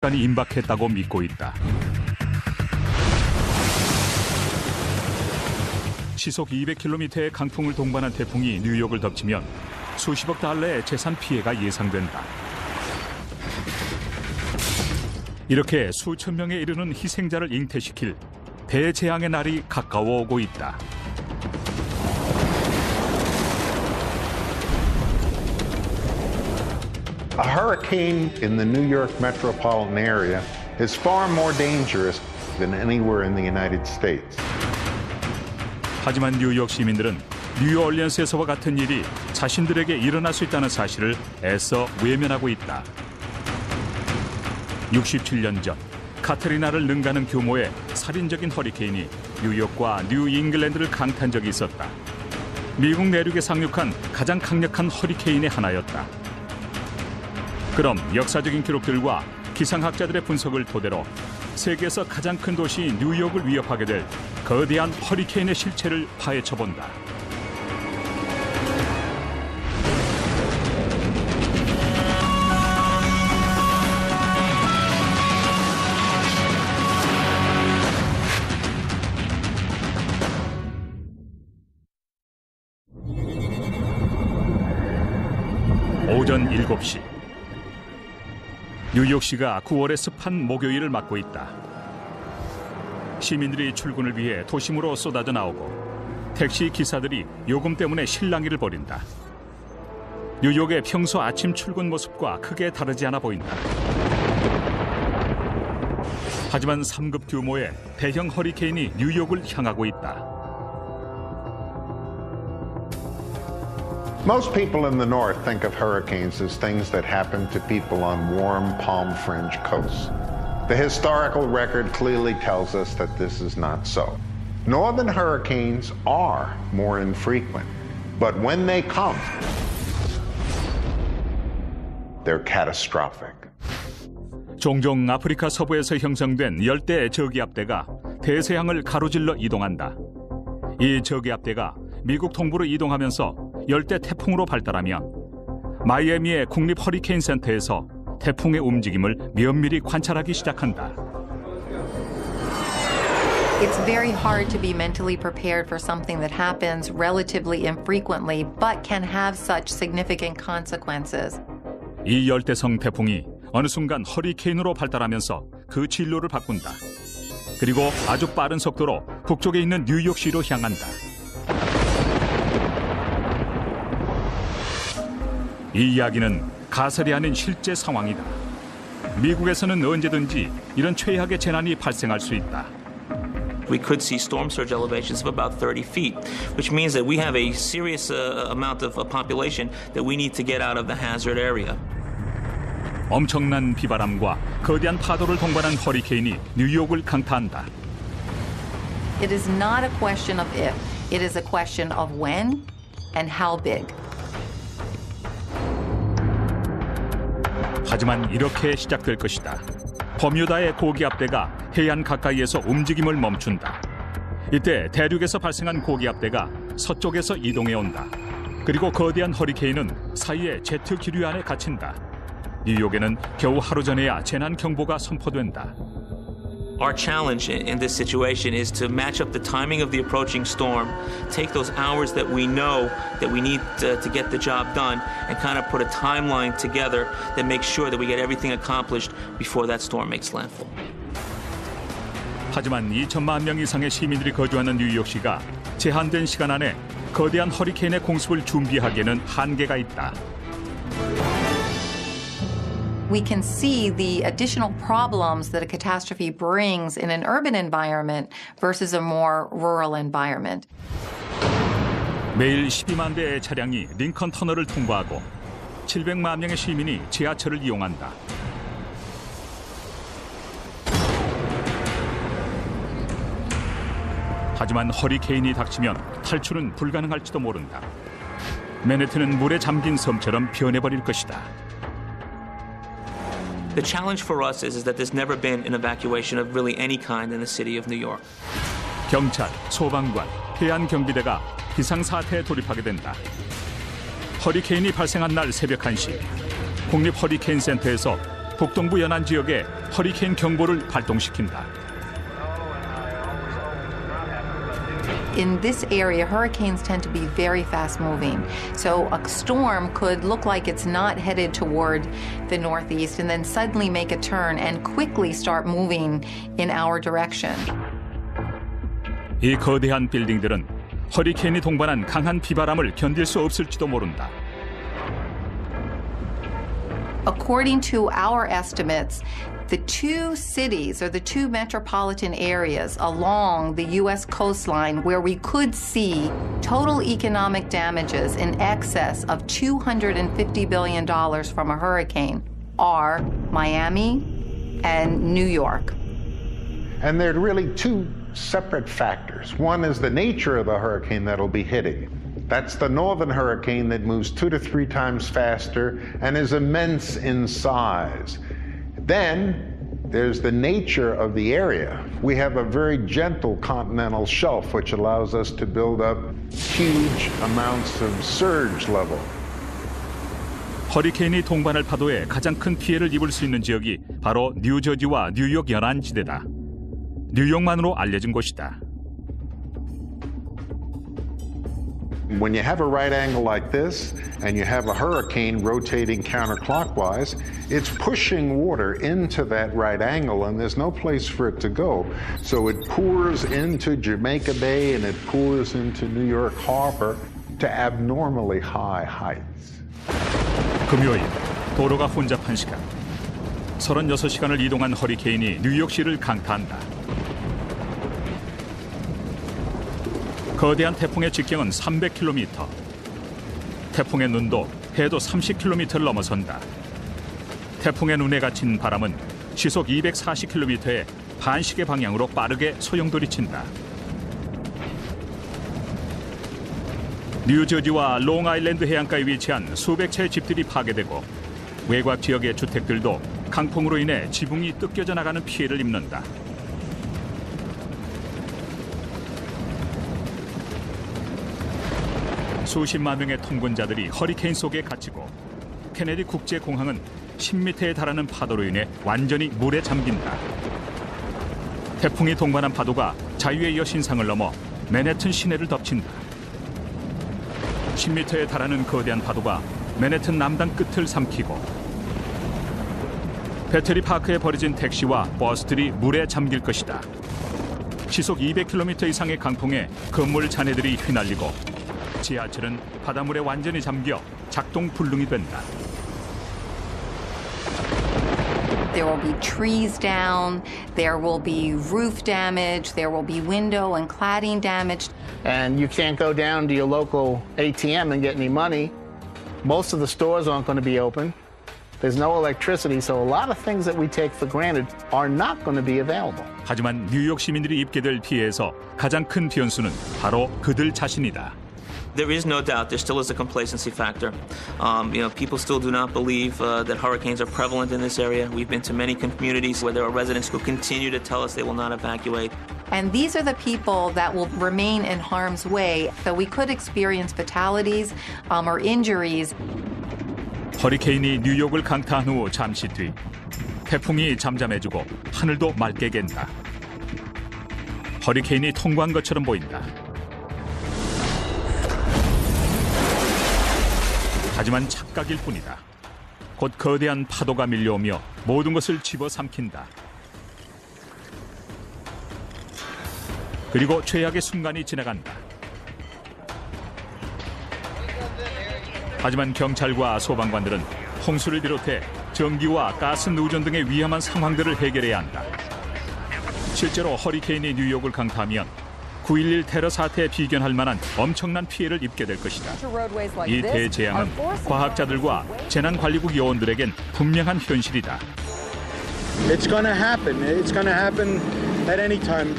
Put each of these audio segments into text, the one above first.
대박단이 임박했다고 믿고 있다. 시속 200km의 강풍을 동반한 태풍이 뉴욕을 덮치면 수십억 달러의 재산 피해가 예상된다. 이렇게 수천 명에 이르는 희생자를 잉태시킬 대재앙의 날이 가까워오고 있다. A hurricane in the New York metropolitan area is far more dangerous than anywhere in the United States. 하지만 뉴욕 시민들은 뉴올리언스에서와 같은 일이 자신들에게 일어날 수 있다는 사실을 애써 외면하고 있다. 67년 전 카트리나를 능가하는 규모의 살인적인 허리케인이 뉴욕과 뉴잉글랜드를 강타한 적이 있었다. 미국 내륙에 상륙한 가장 강력한 허리케인의 하나였다. 그럼 역사적인 기록들과 기상학자들의 분석을 토대로 세계에서 가장 큰 도시 뉴욕을 위협하게 될 거대한 허리케인의 실체를 파헤쳐본다. 오전 7시. 뉴욕시가 9월의 습한 목요일을 맞고 있다. 시민들이 출근을 위해 도심으로 쏟아져 나오고 택시 기사들이 요금 때문에 실랑이를 벌인다. 뉴욕의 평소 아침 출근 모습과 크게 다르지 않아 보인다. 하지만 3급 규모의 대형 허리케인이 뉴욕을 향하고 있다. Most people in the north think of hurricanes as things that happen to people on warm, palm-fringed coasts. The historical record clearly tells us that this is not so. Northern hurricanes are more infrequent, but when they come, they're catastrophic. 종종 아프리카 서부에서 형성된 열대 저기압대가 대서양을 가로질러 이동한다. 이 저기압대가 미국 동부로 이동하면서 열대 태풍으로 발달하면 마이애미의 국립 허리케인 센터에서 태풍의 움직임을 면밀히 관찰하기 시작한다. It's very hard to be mentally prepared for something that happens relatively infrequently but can have such significant consequences. 이 열대성 태풍이 어느 순간 허리케인으로 발달하면서 그 진로를 바꾼다. 그리고 아주 빠른 속도로 북쪽에 있는 뉴욕시로 향한다. 이 이야기는 가설이 아닌 실제 상황이다. 미국에서는 언제든지 이런 최악의 재난이 발생할 수 있다. We could see storm surge elevations of about 30 feet, which means that we have a serious amount of population that we need to get out of the hazard area. 엄청난 비바람과 거대한 파도를 동반한 허리케인이 뉴욕을 강타한다. It is not a question of if, it is a question of when and how big. 하지만 이렇게 시작될 것이다. 버뮤다의 고기압대가 해안 가까이에서 움직임을 멈춘다. 이때 대륙에서 발생한 고기압대가 서쪽에서 이동해온다. 그리고 거대한 허리케인은 사이에 제트 기류 안에 갇힌다. 뉴욕에는 겨우 하루 전에야 재난 경보가 선포된다. Our challenge in this situation is to match up the timing of the approaching storm, take those hours that we know that we need to get the job done, and kind of put a timeline together that makes sure that we get everything accomplished before that storm makes landfall. 하지만 2천만 명 이상의 시민들이 거주하는 뉴욕시가 제한된 시간 안에 거대한 허리케인의 공습을 준비하기에는 한계가 있다. We can see the additional problems that a catastrophe brings in an urban environment versus a more rural environment. 매일 12만 대의 차량이 링컨 터널을 통과하고 700만 명의 시민이 지하철을 이용한다. 하지만 허리케인이 닥치면 탈출은 불가능할지도 모른다. 맨해튼은 물에 잠긴 섬처럼 변해버릴 것이다. The challenge for us is that there's never been an evacuation of really any kind in the city of New York. 경찰, 소방관, 해안 경비대가 비상사태에 돌입하게 된다. 허리케인이 발생한 날 새벽 1시, 국립 허리케인 센터에서 북동부 연안 지역에 허리케인 경보를 발동시킨다. In this area, hurricanes tend to be very fast moving. So a storm could look like it's not headed toward the northeast and then suddenly make a turn and quickly start moving in our direction. 이 거대한 빌딩들은 허리케인이 동반한 강한 비바람을 견딜 수 없을지도 모른다. According to our estimates, the two cities or the two metropolitan areas along the U.S. coastline where we could see total economic damages in excess of $250 billion from a hurricane are Miami and New York. And there are really two separate factors. One is the nature of the hurricane that'll be hitting. That's the northern hurricane that moves 2 to 3 times faster and is immense in size. Then there's the nature of the area. We have a very gentle continental shelf which allows us to build up huge amounts of surge level. 허리케인이 동반할 파도에 가장 큰 피해를 입을 수 있는 지역이 바로 뉴저지와 뉴욕 연안지대다. 뉴욕만으로 알려진 곳이다. When you have a right angle like this and you have a hurricane rotating counterclockwise, it's pushing water into that right angle and there's no place for it to go. So it pours into Jamaica Bay and it pours into New York Harbor to abnormally high heights. 금요일 도로가 혼잡한 시간. 36시간을 이동한 허리케인이 뉴욕시를 강타한다. 거대한 태풍의 직경은 300km. 태풍의 눈도 해도 30km를 넘어선다. 태풍의 눈에 갇힌 바람은 시속 240km의 반시계 방향으로 빠르게 소용돌이친다. 뉴저지와 롱아일랜드 해안가에 위치한 수백 채의 집들이 파괴되고 외곽 지역의 주택들도 강풍으로 인해 지붕이 뜯겨져 나가는 피해를 입는다. 수십만 명의 통근자들이 허리케인 속에 갇히고 케네디 국제공항은 10m에 달하는 파도로 인해 완전히 물에 잠긴다. 태풍이 동반한 파도가 자유의 여신상을 넘어 맨해튼 시내를 덮친다. 10m에 달하는 거대한 파도가 맨해튼 남단 끝을 삼키고 배터리 파크에 버려진 택시와 버스들이 물에 잠길 것이다. 시속 200km 이상의 강풍에 건물 잔해들이 휘날리고 지하철은 바닷물에 완전히 잠겨 작동 불능이 된다. There will be trees down, there will be roof damage, there will be window and cladding damage. And you can't go down to your local ATM and get any money. Most of the stores aren't going to be open. There's no electricity, so a lot of things that we take for granted are not going to be available. 하지만 뉴욕 시민들이 입게 될 피해에서 가장 큰 변수는 바로 그들 자신이다. There is no doubt there still is a complacency factor. People still do not believe that hurricanes are prevalent in this area. We've been to many communities where there are residents who continue to tell us they will not evacuate. And these are the people that will remain in harm's way. So we could experience fatalities or injuries. 허리케인이 뉴욕을 강타한 후 잠시 뒤 태풍이 잠잠해지고 하늘도 맑게 갠다. 허리케인이 통과한 것처럼 보인다. 하지만 착각일 뿐이다. 곧 거대한 파도가 밀려오며 모든 것을 집어삼킨다. 그리고 최악의 순간이 지나간다. 하지만 경찰과 소방관들은 홍수를 비롯해 전기와 가스 누전 등의 위험한 상황들을 해결해야 한다. 실제로 허리케인이 뉴욕을 강타하면 9.11 테러 사태에 비견할 만한 엄청난 피해를 입게 될 것이다. 이 대재앙은 과학자들과 재난관리국 요원들에겐 분명한 현실이다. It's going to happen. It's going to happen at any time.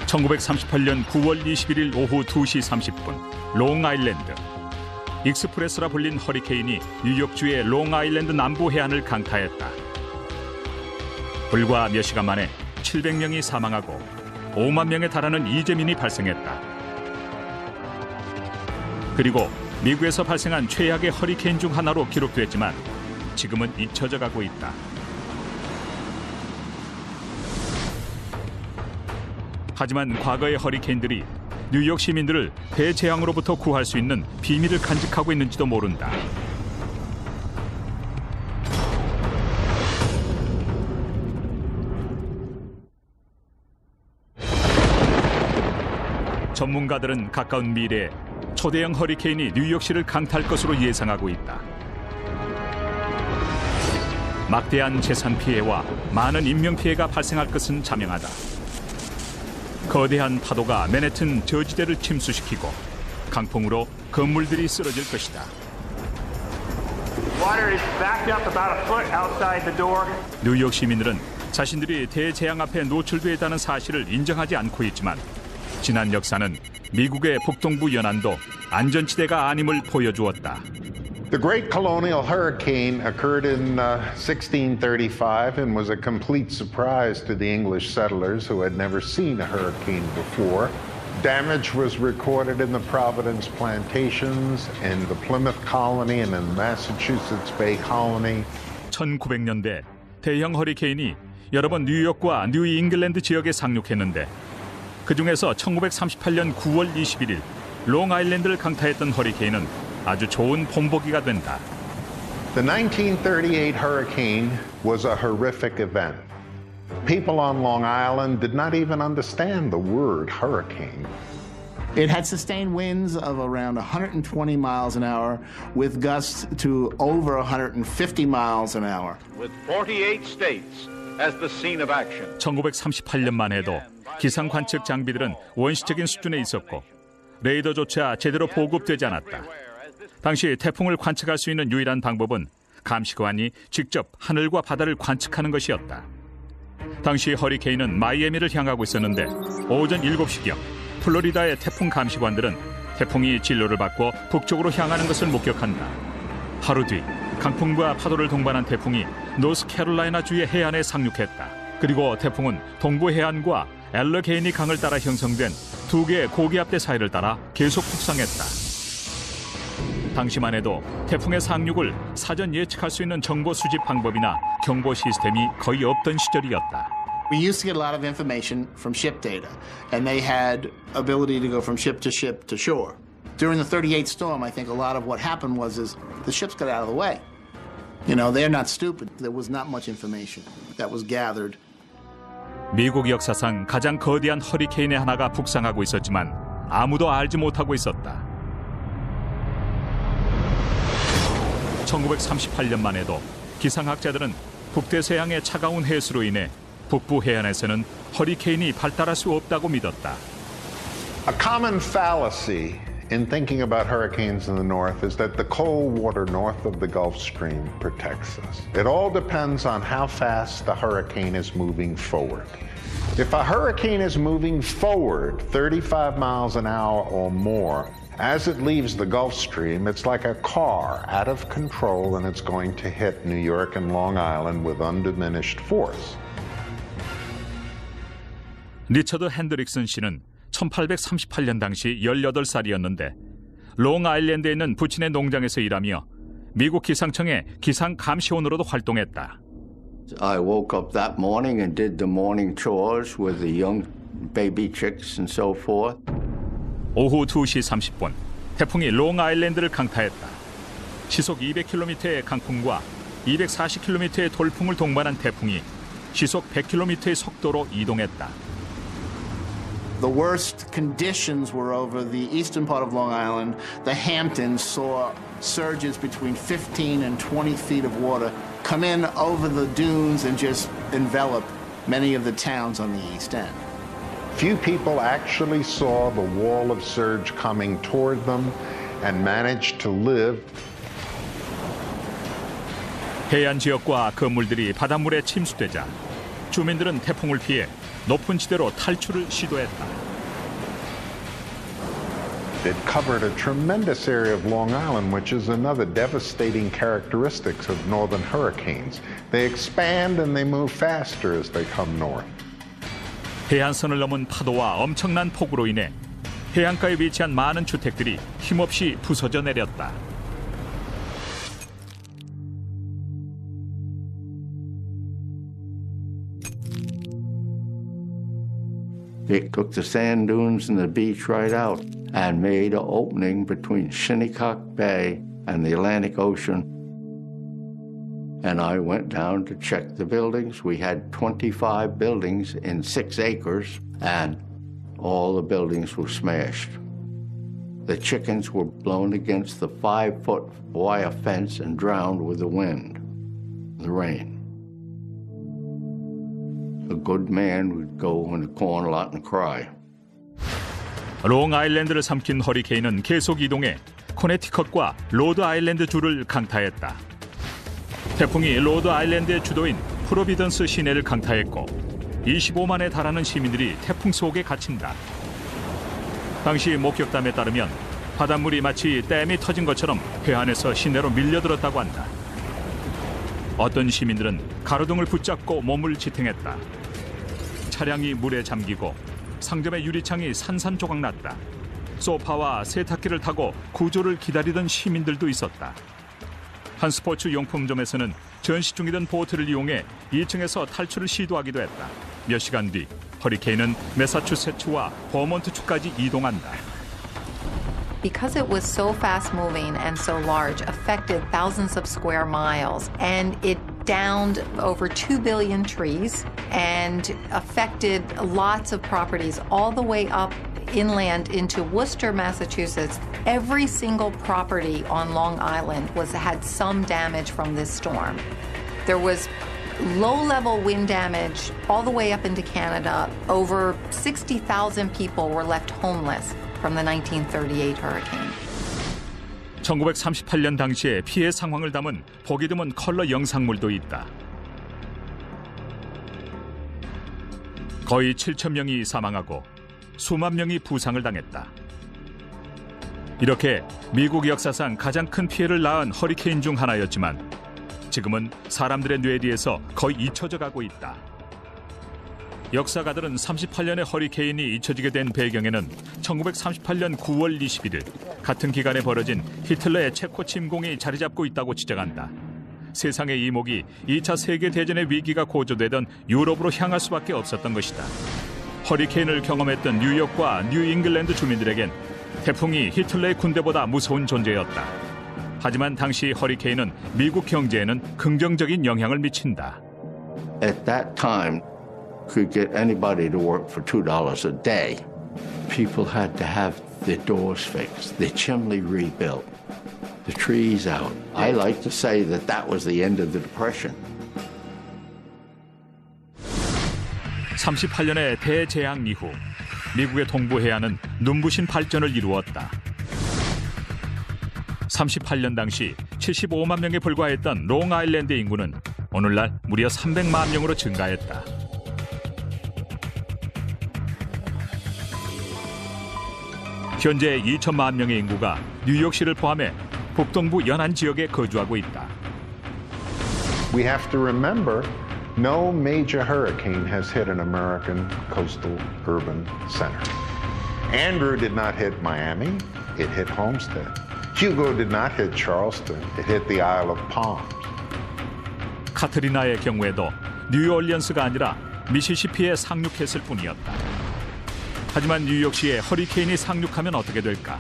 1938년 9월 21일 오후 2시 30분 롱아일랜드. 익스프레스라 불린 허리케인이 뉴욕주의 롱아일랜드 남부 해안을 강타했다. 불과 몇 시간 만에 700명이 사망하고 5만 명에 달하는 이재민이 발생했다. 그리고 미국에서 발생한 최악의 허리케인 중 하나로 기록됐지만 지금은 잊혀져 가고 있다. 하지만 과거의 허리케인들이 뉴욕 시민들을 대재앙으로부터 구할 수 있는 비밀을 간직하고 있는지도 모른다. 전문가들은 가까운 미래에 초대형 허리케인이 뉴욕시를 강타할 것으로 예상하고 있다. 막대한 재산 피해와 많은 인명 피해가 발생할 것은 자명하다. 거대한 파도가 맨해튼 저지대를 침수시키고 강풍으로 건물들이 쓰러질 것이다. 뉴욕 시민들은 자신들이 대재앙 앞에 노출돼 있다는 사실을 인정하지 않고 있지만 지난 역사는 미국의 북동부 연안도 안전지대가 아님을 보여주었다. The Great Colonial Hurricane occurred in 1635 and was a complete surprise to the English settlers who had never seen a hurricane before. Damage was recorded in the Providence plantations, in the Plymouth colony, and in the Massachusetts Bay colony. 1900년대 대형 허리케인이 여러 번 뉴욕과 뉴 잉글랜드 지역에 상륙했는데 그 중에서 1938년 9월 21일 롱아일랜드를 강타했던 허리케인은 아주 좋은 본보기가 된다. The 1938 hurricane was a horrific event. People on Long Island did not even understand the word hurricane. It had sustained winds of around 120 miles an hour with gusts to over 150 miles an hour. With 48 states as the scene of action. 1938년만 해도 기상 관측 장비들은 원시적인 수준에 있었고 레이더조차 제대로 보급되지 않았다. 당시 태풍을 관측할 수 있는 유일한 방법은 감시관이 직접 하늘과 바다를 관측하는 것이었다. 당시 허리케인은 마이애미를 향하고 있었는데 오전 7시경 플로리다의 태풍 감시관들은 태풍이 진로를 바꿔 북쪽으로 향하는 것을 목격한다. 하루 뒤 강풍과 파도를 동반한 태풍이 노스캐롤라이나 주의 해안에 상륙했다. 그리고 태풍은 동부 해안과 엘러게이니 강을 따라 형성된 두 개의 고기압대 사이를 따라 계속 북상했다. 당시만 해도 태풍의 상륙을 사전 예측할 수 있는 정보 수집 방법이나 경보 시스템이 거의 없던 시절이었다. We used to get a lot of information from ship data, and they had ability to go from ship to shore. During the 38 storm, I think a lot of what happened was the ships got out of the way. You know, they're not stupid. There was not much information that was gathered. 미국 역사상 가장 거대한 허리케인의 하나가 북상하고 있었지만 아무도 알지 못하고 있었다. 1938년만 해도 기상학자들은 북대서양의 차가운 해수로 인해 북부 해안에서는 허리케인이 발달할 수 없다고 믿었다. A common fallacy in thinking about hurricanes in the north is that the cold water north of the Gulf Stream protects us. It all depends on how fast the hurricane is moving forward. If a hurricane is moving forward 35 miles an hour or more, as it leaves the Gulf Stream, it's like a car out of control and it's going to hit New York and Long Island with undiminished force. 리처드 핸드릭슨 씨는 1838년 당시 18살이었는데 롱아일랜드에 있는 부친의 농장에서 일하며 미국 기상청의 기상 감시원으로도 활동했다. I woke up that morning and did the morning chores with the young baby chicks and so forth. 오후 2시 30분 태풍이 롱아일랜드를 강타했다. 시속 200km의 강풍과 240km의 돌풍을 동반한 태풍이 시속 100km의 속도로 이동했다. The worst conditions were over the eastern part of Long Island. The Hamptons saw surges between 15 and 20 feet of water come in over the dunes and just envelop many of the towns on the east end. Few people actually saw the wall of surge coming toward them and managed to live. 해안 지역과 건물들이 바닷물에 침수되자 주민들은 태풍을 피해 높은 지대로 탈출을 시도했다. It covered a tremendous area of Long Island, which is another devastating characteristic of northern hurricanes. They expand and they move faster as they come north. 해안선을 넘은 파도와 엄청난 폭우로 인해 해안가에 위치한 많은 주택들이 힘없이 부서져 내렸다. It took the sand dunes and the beach right out and made an opening between Shinnecock Bay and the Atlantic Ocean. And I went down to check the buildings. We had 25 buildings in 6 acres, and all the buildings were smashed. The chickens were blown against the 5-foot wire fence and drowned with the wind, the rain. A good man would go in the corn lot and cry. 롱아일랜드를 삼킨 허리케인은 계속 이동해 코네티컷과 로드아일랜드 주를 강타했다. 태풍이 로드아일랜드의 주도인 프로비던스 시내를 강타했고 25만에 달하는 시민들이 태풍 속에 갇힌다. 당시 목격담에 따르면 바닷물이 마치 댐이 터진 것처럼 해안에서 시내로 밀려들었다고 한다. 어떤 시민들은 가로등을 붙잡고 몸을 지탱했다. 차량이 물에 잠기고 상점의 유리창이 산산조각 났다. 소파와 세탁기를 타고 구조를 기다리던 시민들도 있었다. 한 스포츠 용품점에서는 전시 중이던 보트를 이용해 2층에서 탈출을 시도하기도 했다. 몇 시간 뒤 허리케인은 매사추세츠와 버몬트주까지 이동한다. Because it was so fast-moving and so large, affected thousands of square miles, and it downed over 2 billion trees and affected lots of properties all the way up inland into Worcester, Massachusetts. Every single property on Long Island had some damage from this storm. There was low-level wind damage all the way up into Canada. Over 60,000 people were left homeless from the 1938 hurricane. 1938년 당시의 피해 상황을 담은 보기 드문 컬러 영상물도 있다. 거의 7천 명이 사망하고 수만 명이 부상을 당했다. 이렇게 미국 역사상 가장 큰 피해를 낳은 허리케인 중 하나였지만 지금은 사람들의 뇌리에서 거의 잊혀져 가고 있다. 역사가들은 38년의 허리케인이 잊혀지게 된 배경에는 1938년 9월 21일 같은 기간에 벌어진 히틀러의 체코 침공이 자리 잡고 있다고 지적한다. 세상의 이목이 2차 세계대전의 위기가 고조되던 유럽으로 향할 수밖에 없었던 것이다. 허리케인을 경험했던 뉴욕과 뉴잉글랜드 주민들에겐 태풍이 히틀러의 군대보다 무서운 존재였다. 하지만 당시 허리케인은 미국 경제에는 긍정적인 영향을 미친다. At that time, could get anybody to work for $2 a day. People had to have their doors fixed, their chimney rebuilt, the trees out. I like to say that that was the end of the Depression. 38년의 대재앙 이후 미국의 동부 해안은 눈부신 발전을 이루었다. 38년 당시 75만 명에 불과했던 롱아일랜드 인구는 오늘날 무려 300만 명으로 증가했다. 현재 2천만 명의 인구가 뉴욕시를 포함해 북동부 연안 지역에 거주하고 있다. We have to remember, no major hurricane has hit an American coastal urban center. Andrew did not hit Miami, it hit Homestead. Hugo did not hit Charleston, it hit the Isle of Palms. 카트리나의 경우에도 뉴올리언스가 아니라 미시시피에 상륙했을 뿐이었다. 하지만 뉴욕시에 허리케인이 상륙하면 어떻게 될까?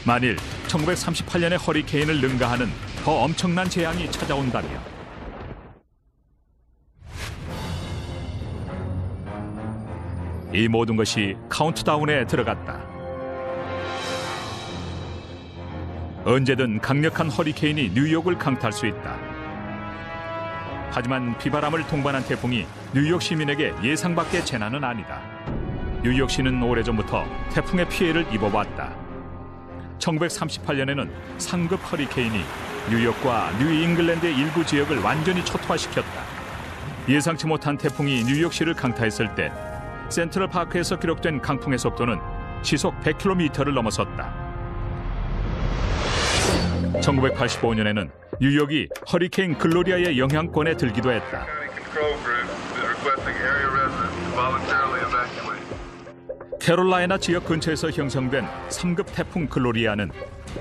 만일 1938년의 허리케인을 능가하는 더 엄청난 재앙이 찾아온다면 이 모든 것이 카운트다운에 들어갔다. 언제든 강력한 허리케인이 뉴욕을 강타할 수 있다. 하지만 비바람을 동반한 태풍이 뉴욕 시민에게 예상 밖의 재난은 아니다. 뉴욕시는 오래전부터 태풍의 피해를 입어왔다. 1938년에는 상급 허리케인이 뉴욕과 뉴잉글랜드의 일부 지역을 완전히 초토화시켰다. 예상치 못한 태풍이 뉴욕시를 강타했을 때 센트럴파크에서 기록된 강풍의 속도는 시속 100km를 넘어섰다. 1985년에는 뉴욕이 허리케인 글로리아의 영향권에 들기도 했다. 캐롤라이나 지역 근처에서 형성된 3급 태풍 글로리아는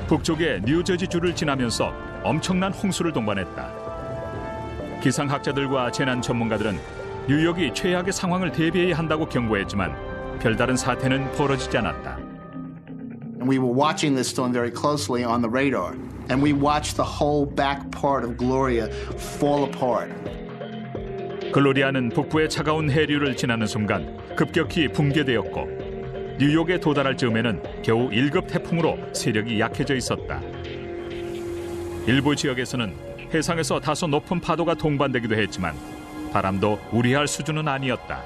북쪽의 뉴저지주를 지나면서 엄청난 홍수를 동반했다. 기상학자들과 재난 전문가들은 뉴욕이 최악의 상황을 대비해야 한다고 경고했지만 별다른 사태는 벌어지지 않았다. We were watching this storm very closely on the radar, and we watched the whole back part of Gloria fall apart. 글로리아는 북부의 차가운 해류를 지나는 순간 급격히 붕괴되었고 뉴욕에 도달할 즈음에는 겨우 1급 태풍으로 세력이 약해져 있었다. 일부 지역에서는 해상에서 다소 높은 파도가 동반되기도 했지만 바람도 우려할 수준은 아니었다.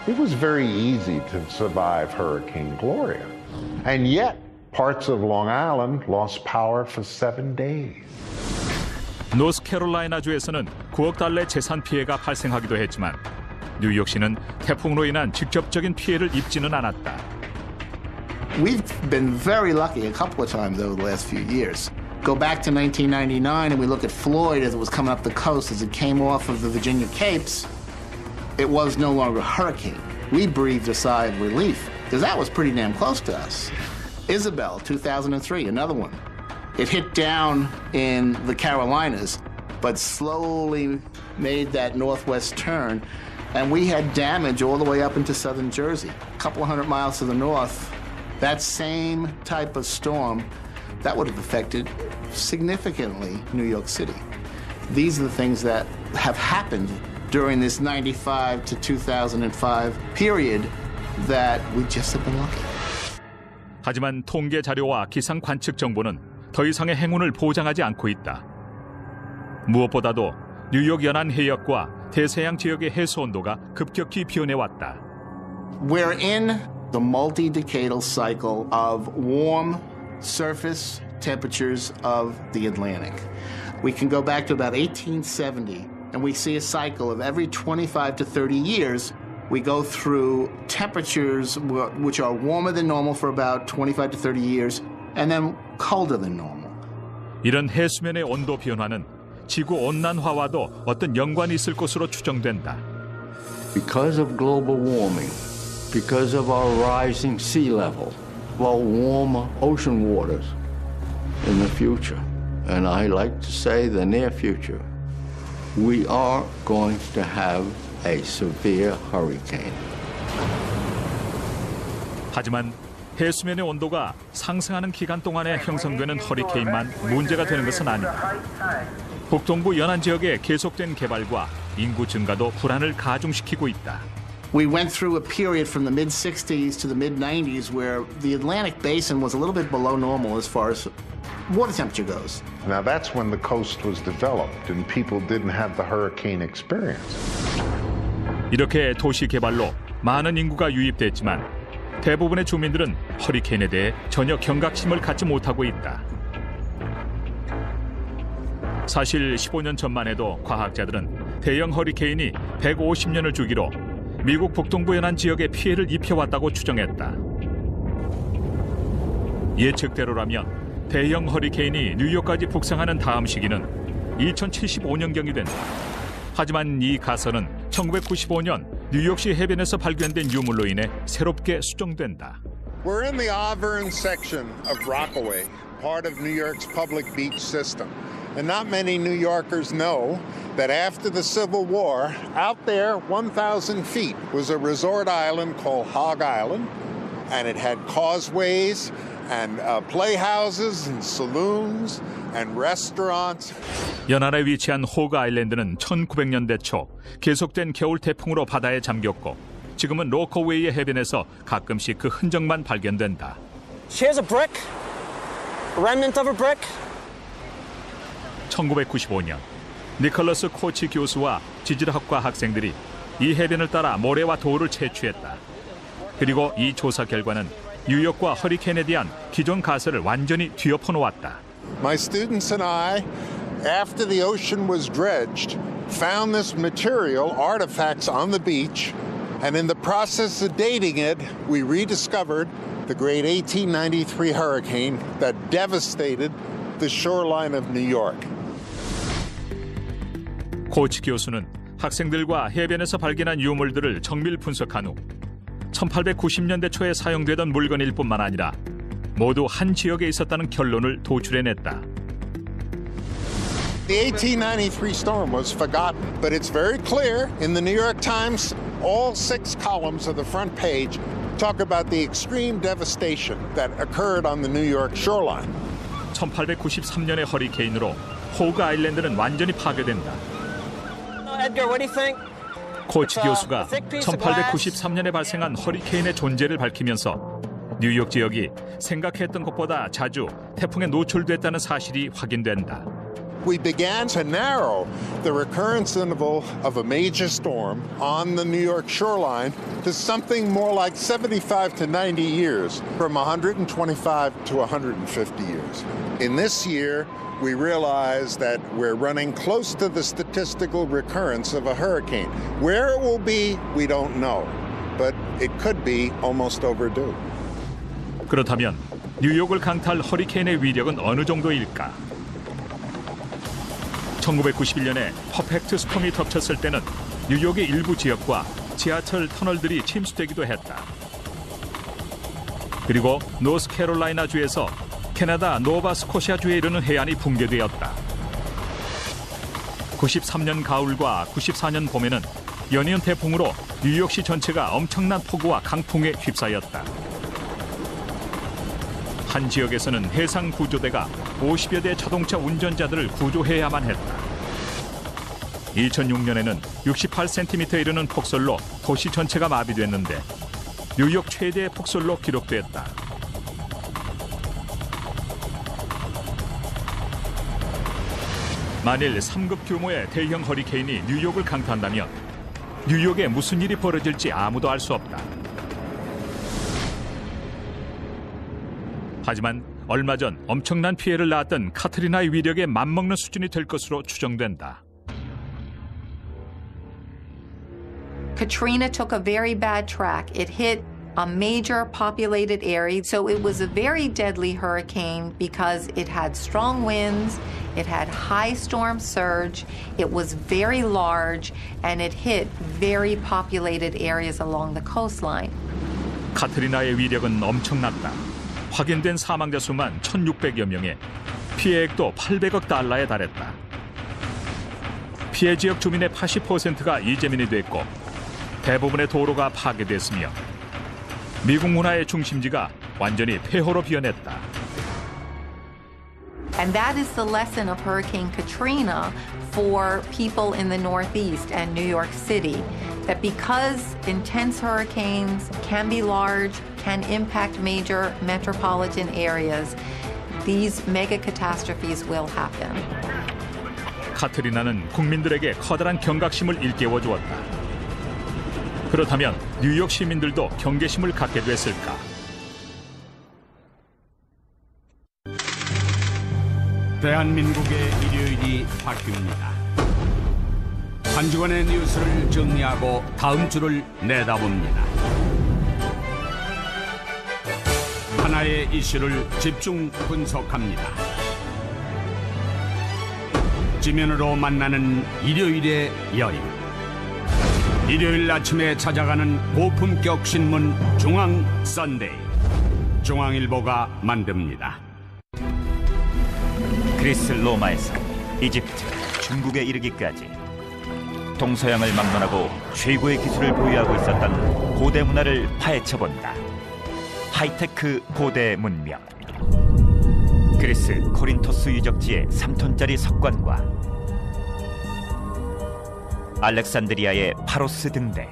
It was very easy to survive Hurricane Gloria. And yet, parts of Long Island lost power for 7 days. 노스캐롤라이나주에서는 9억 달러의 재산 피해가 발생하기도 했지만 뉴욕시는 태풍으로 인한 직접적인 피해를 입지는 않았다. We've been very lucky a couple of times over the last few years. Go back to 1999 and we look at Floyd as it was coming up the coast, as it came off of the Virginia Capes. It was no longer a hurricane. We breathed a sigh of relief because that was pretty damn close to us. Isabel, 2003, another one. It hit down in the Carolinas, but slowly made that northwest turn, and we had damage all the way up into southern Jersey. A couple of 100 miles to the north, that same type of storm, that would have affected significantly New York City. These are the things that have happened during this 95 to 2005 period that we just have been lucky. 하지만 통계 자료와 기상 관측 정보는 더 이상의 행운을 보장하지 않고 있다. 무엇보다도 뉴욕 연안 해역과 대서양 지역의 해수 온도가 급격히 변해왔다. We're in the multi-decadal cycle of warm surface temperatures of the Atlantic. We can go back to about 1870, and we see a cycle of every 25 to 30 years. We go through temperatures which are warmer than normal for about 25 to 30 years, and then colder than normal. 이런 해수면의 온도 변화는 지구 온난화와도 어떤 연관이 있을 것으로 추정된다. Because of global warming, because of our rising sea level, our warmer ocean waters in the future, and I like to say the near future, we are going to have a severe hurricane. 하지만 해수면의 온도가 상승하는 기간 동안에 형성되는 허리케인만 문제가 되는 것은 아니다. 북동부 연안 지역의 계속된 개발과 인구 증가도 불안을 가중시키고 있다. We went through a period from the mid-60s to the mid-90s where the Atlantic basin was a little bit below normal as far as water temperature goes. Now that's when the coast was developed and people didn't have the hurricane experience. 이렇게 도시 개발로 많은 인구가 유입됐지만 대부분의 주민들은 허리케인에 대해 전혀 경각심을 갖지 못하고 있다. 사실 15년 전만 해도 과학자들은 대형 허리케인이 150년을 주기로 미국 북동부 연안 지역에 피해를 입혀왔다고 추정했다. 예측대로라면 대형 허리케인이 뉴욕까지 북상하는 다음 시기는 2075년경이 된다. 하지만 이 가설은 1995년 뉴욕시 해변에서 발견된 유물로 인해 새롭게 수정된다. We're in the Auburn section of Rockaway, part of New York's public beach system. And not many New Yorkers know that after the Civil War, out there 1,000 feet was a resort island called Hog Island, and it had causeways and playhouses and saloons and restaurants. 연안에 위치한 호그 아일랜드는 1900년대 초 계속된 겨울 태풍으로 바다에 잠겼고 지금은 로커웨이의 해변에서 가끔씩 그 흔적만 발견된다. Here's a brick, a remnant of a brick. 1995년 니콜러스 코치 교수와 지질학과 학생들이 이 해변을 따라 모래와 돌을 채취했다. 그리고 이 조사 결과는 뉴욕과 허리케인에 대한 기존 가설을 완전히 뒤엎어 놓았다. My students and I, after the ocean was dredged, found this material, artifacts on the beach, and in the process of dating it, we rediscovered the great 1893 hurricane that devastated the shoreline of New York. 코치 교수는 학생들과 해변에서 발견한 유물들을 정밀 분석한 후 1890년대 초에 사용되던 물건일 뿐만 아니라 모두 한 지역에 있었다는 결론을 도출해냈다. The 1893 storm was forgotten, but it's very clear in the New York Times, all 6 columns of the front page talk about the extreme devastation that occurred on the New York shoreline. 1893년의 허리케인으로 호그 아일랜드는 완전히 파괴된다. Edgar, what do you think? 코치 교수가 1893년에 발생한 허리케인의 존재를 밝히면서 뉴욕 지역이 생각했던 것보다 자주 태풍에 노출됐다는 사실이 확인된다. We began to narrow the recurrence interval of a major storm on the New York shoreline to something more like 75 to 90 years, from 125 to 150 years. In this year, we realized that we're running close to the statistical recurrence of a hurricane. Where it will be, we don't know, but it could be almost overdue. 그렇다면 뉴욕을 강타할 허리케인의 위력은 어느 정도일까? 1991년에 퍼펙트 스톰이 덮쳤을 때는 뉴욕의 일부 지역과 지하철 터널들이 침수되기도 했다. 그리고 노스캐롤라이나주에서 캐나다 노바스코시아주에 이르는 해안이 붕괴되었다. 93년 가을과 94년 봄에는 연이은 태풍으로 뉴욕시 전체가 엄청난 폭우와 강풍에 휩싸였다. 한 지역에서는 해상 구조대가 50여 대 자동차 운전자들을 구조해야만 했다. 2006년에는 68cm에 이르는 폭설로 도시 전체가 마비됐는데 뉴욕 최대의 폭설로 기록됐다. 만일 3급 규모의 대형 허리케인이 뉴욕을 강타한다면 뉴욕에 무슨 일이 벌어질지 아무도 알 수 없다. 하지만 얼마 전 엄청난 피해를 낳았던 카트리나의 위력에 맞먹는 수준이 될 것으로 추정된다. Katrina took a very bad track. It hit a major populated area, so it was a very deadly hurricane because it had strong winds, it had high storm surge, it was very large, and it hit very populated areas along the coastline. 카트리나의 위력은 엄청났다. 확인된 사망자 수만 1,600여 명에 피해액도 800억 달러에 달했다. 피해 지역 주민의 80%가 이재민이 됐고 대부분의 도로가 파괴됐으며 미국 문화의 중심지가 완전히 폐허로 변했다. And that is the lesson of Hurricane Katrina for people in the Northeast and New York City. That because intense hurricanes can be large, can impact major metropolitan areas, these mega catastrophes will happen. 카트리나는 국민들에게 커다란 경각심을 일깨워 주었다. 그렇다면 뉴욕 시민들도 경계심을 갖게 됐을까? 대한민국의 일요일이 바뀝니다. 한 주간의 뉴스를 정리하고 다음 주를 내다봅니다. 하나의 이슈를 집중 분석합니다. 지면으로 만나는 일요일의 여인. 일요일 아침에 찾아가는 고품격 신문 중앙 선데이. 중앙일보가 만듭니다. 그리스 로마에서 이집트, 중국에 이르기까지 동서양을 막론하고 최고의 기술을 보유하고 있었던 고대 문화를 파헤쳐본다. 하이테크 고대 문명. 그리스 코린토스 유적지의 3톤짜리 석관과 알렉산드리아의 파로스 등대.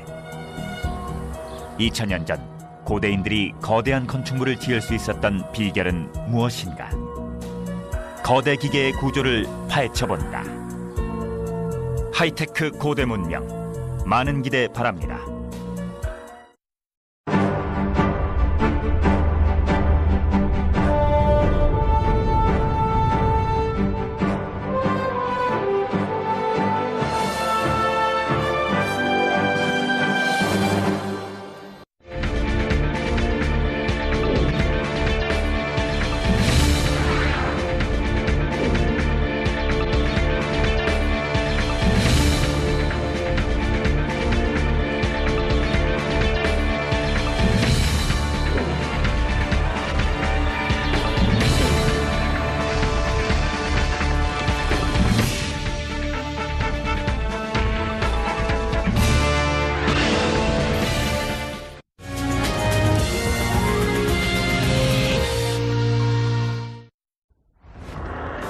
2000년 전 고대인들이 거대한 건축물을 지을 수 있었던 비결은 무엇인가? 거대 기계의 구조를 파헤쳐본다. 하이테크 고대 문명, 많은 기대 바랍니다.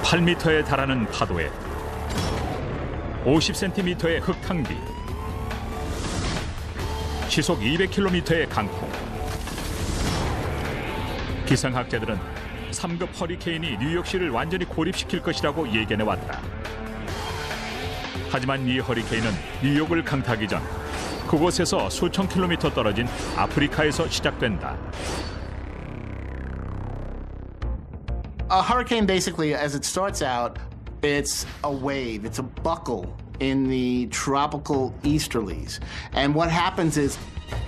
8m에 달하는 파도에 50cm의 흙탕비, 시속 200km의 강풍. 기상학자들은 3급 허리케인이 뉴욕시를 완전히 고립시킬 것이라고 예견해왔다. 하지만 이 허리케인은 뉴욕을 강타하기 전 그곳에서 수천 킬로미터 떨어진 아프리카에서 시작된다. A hurricane, basically, as it starts out, it's a wave, it's a buckle in the tropical easterlies. And what happens is,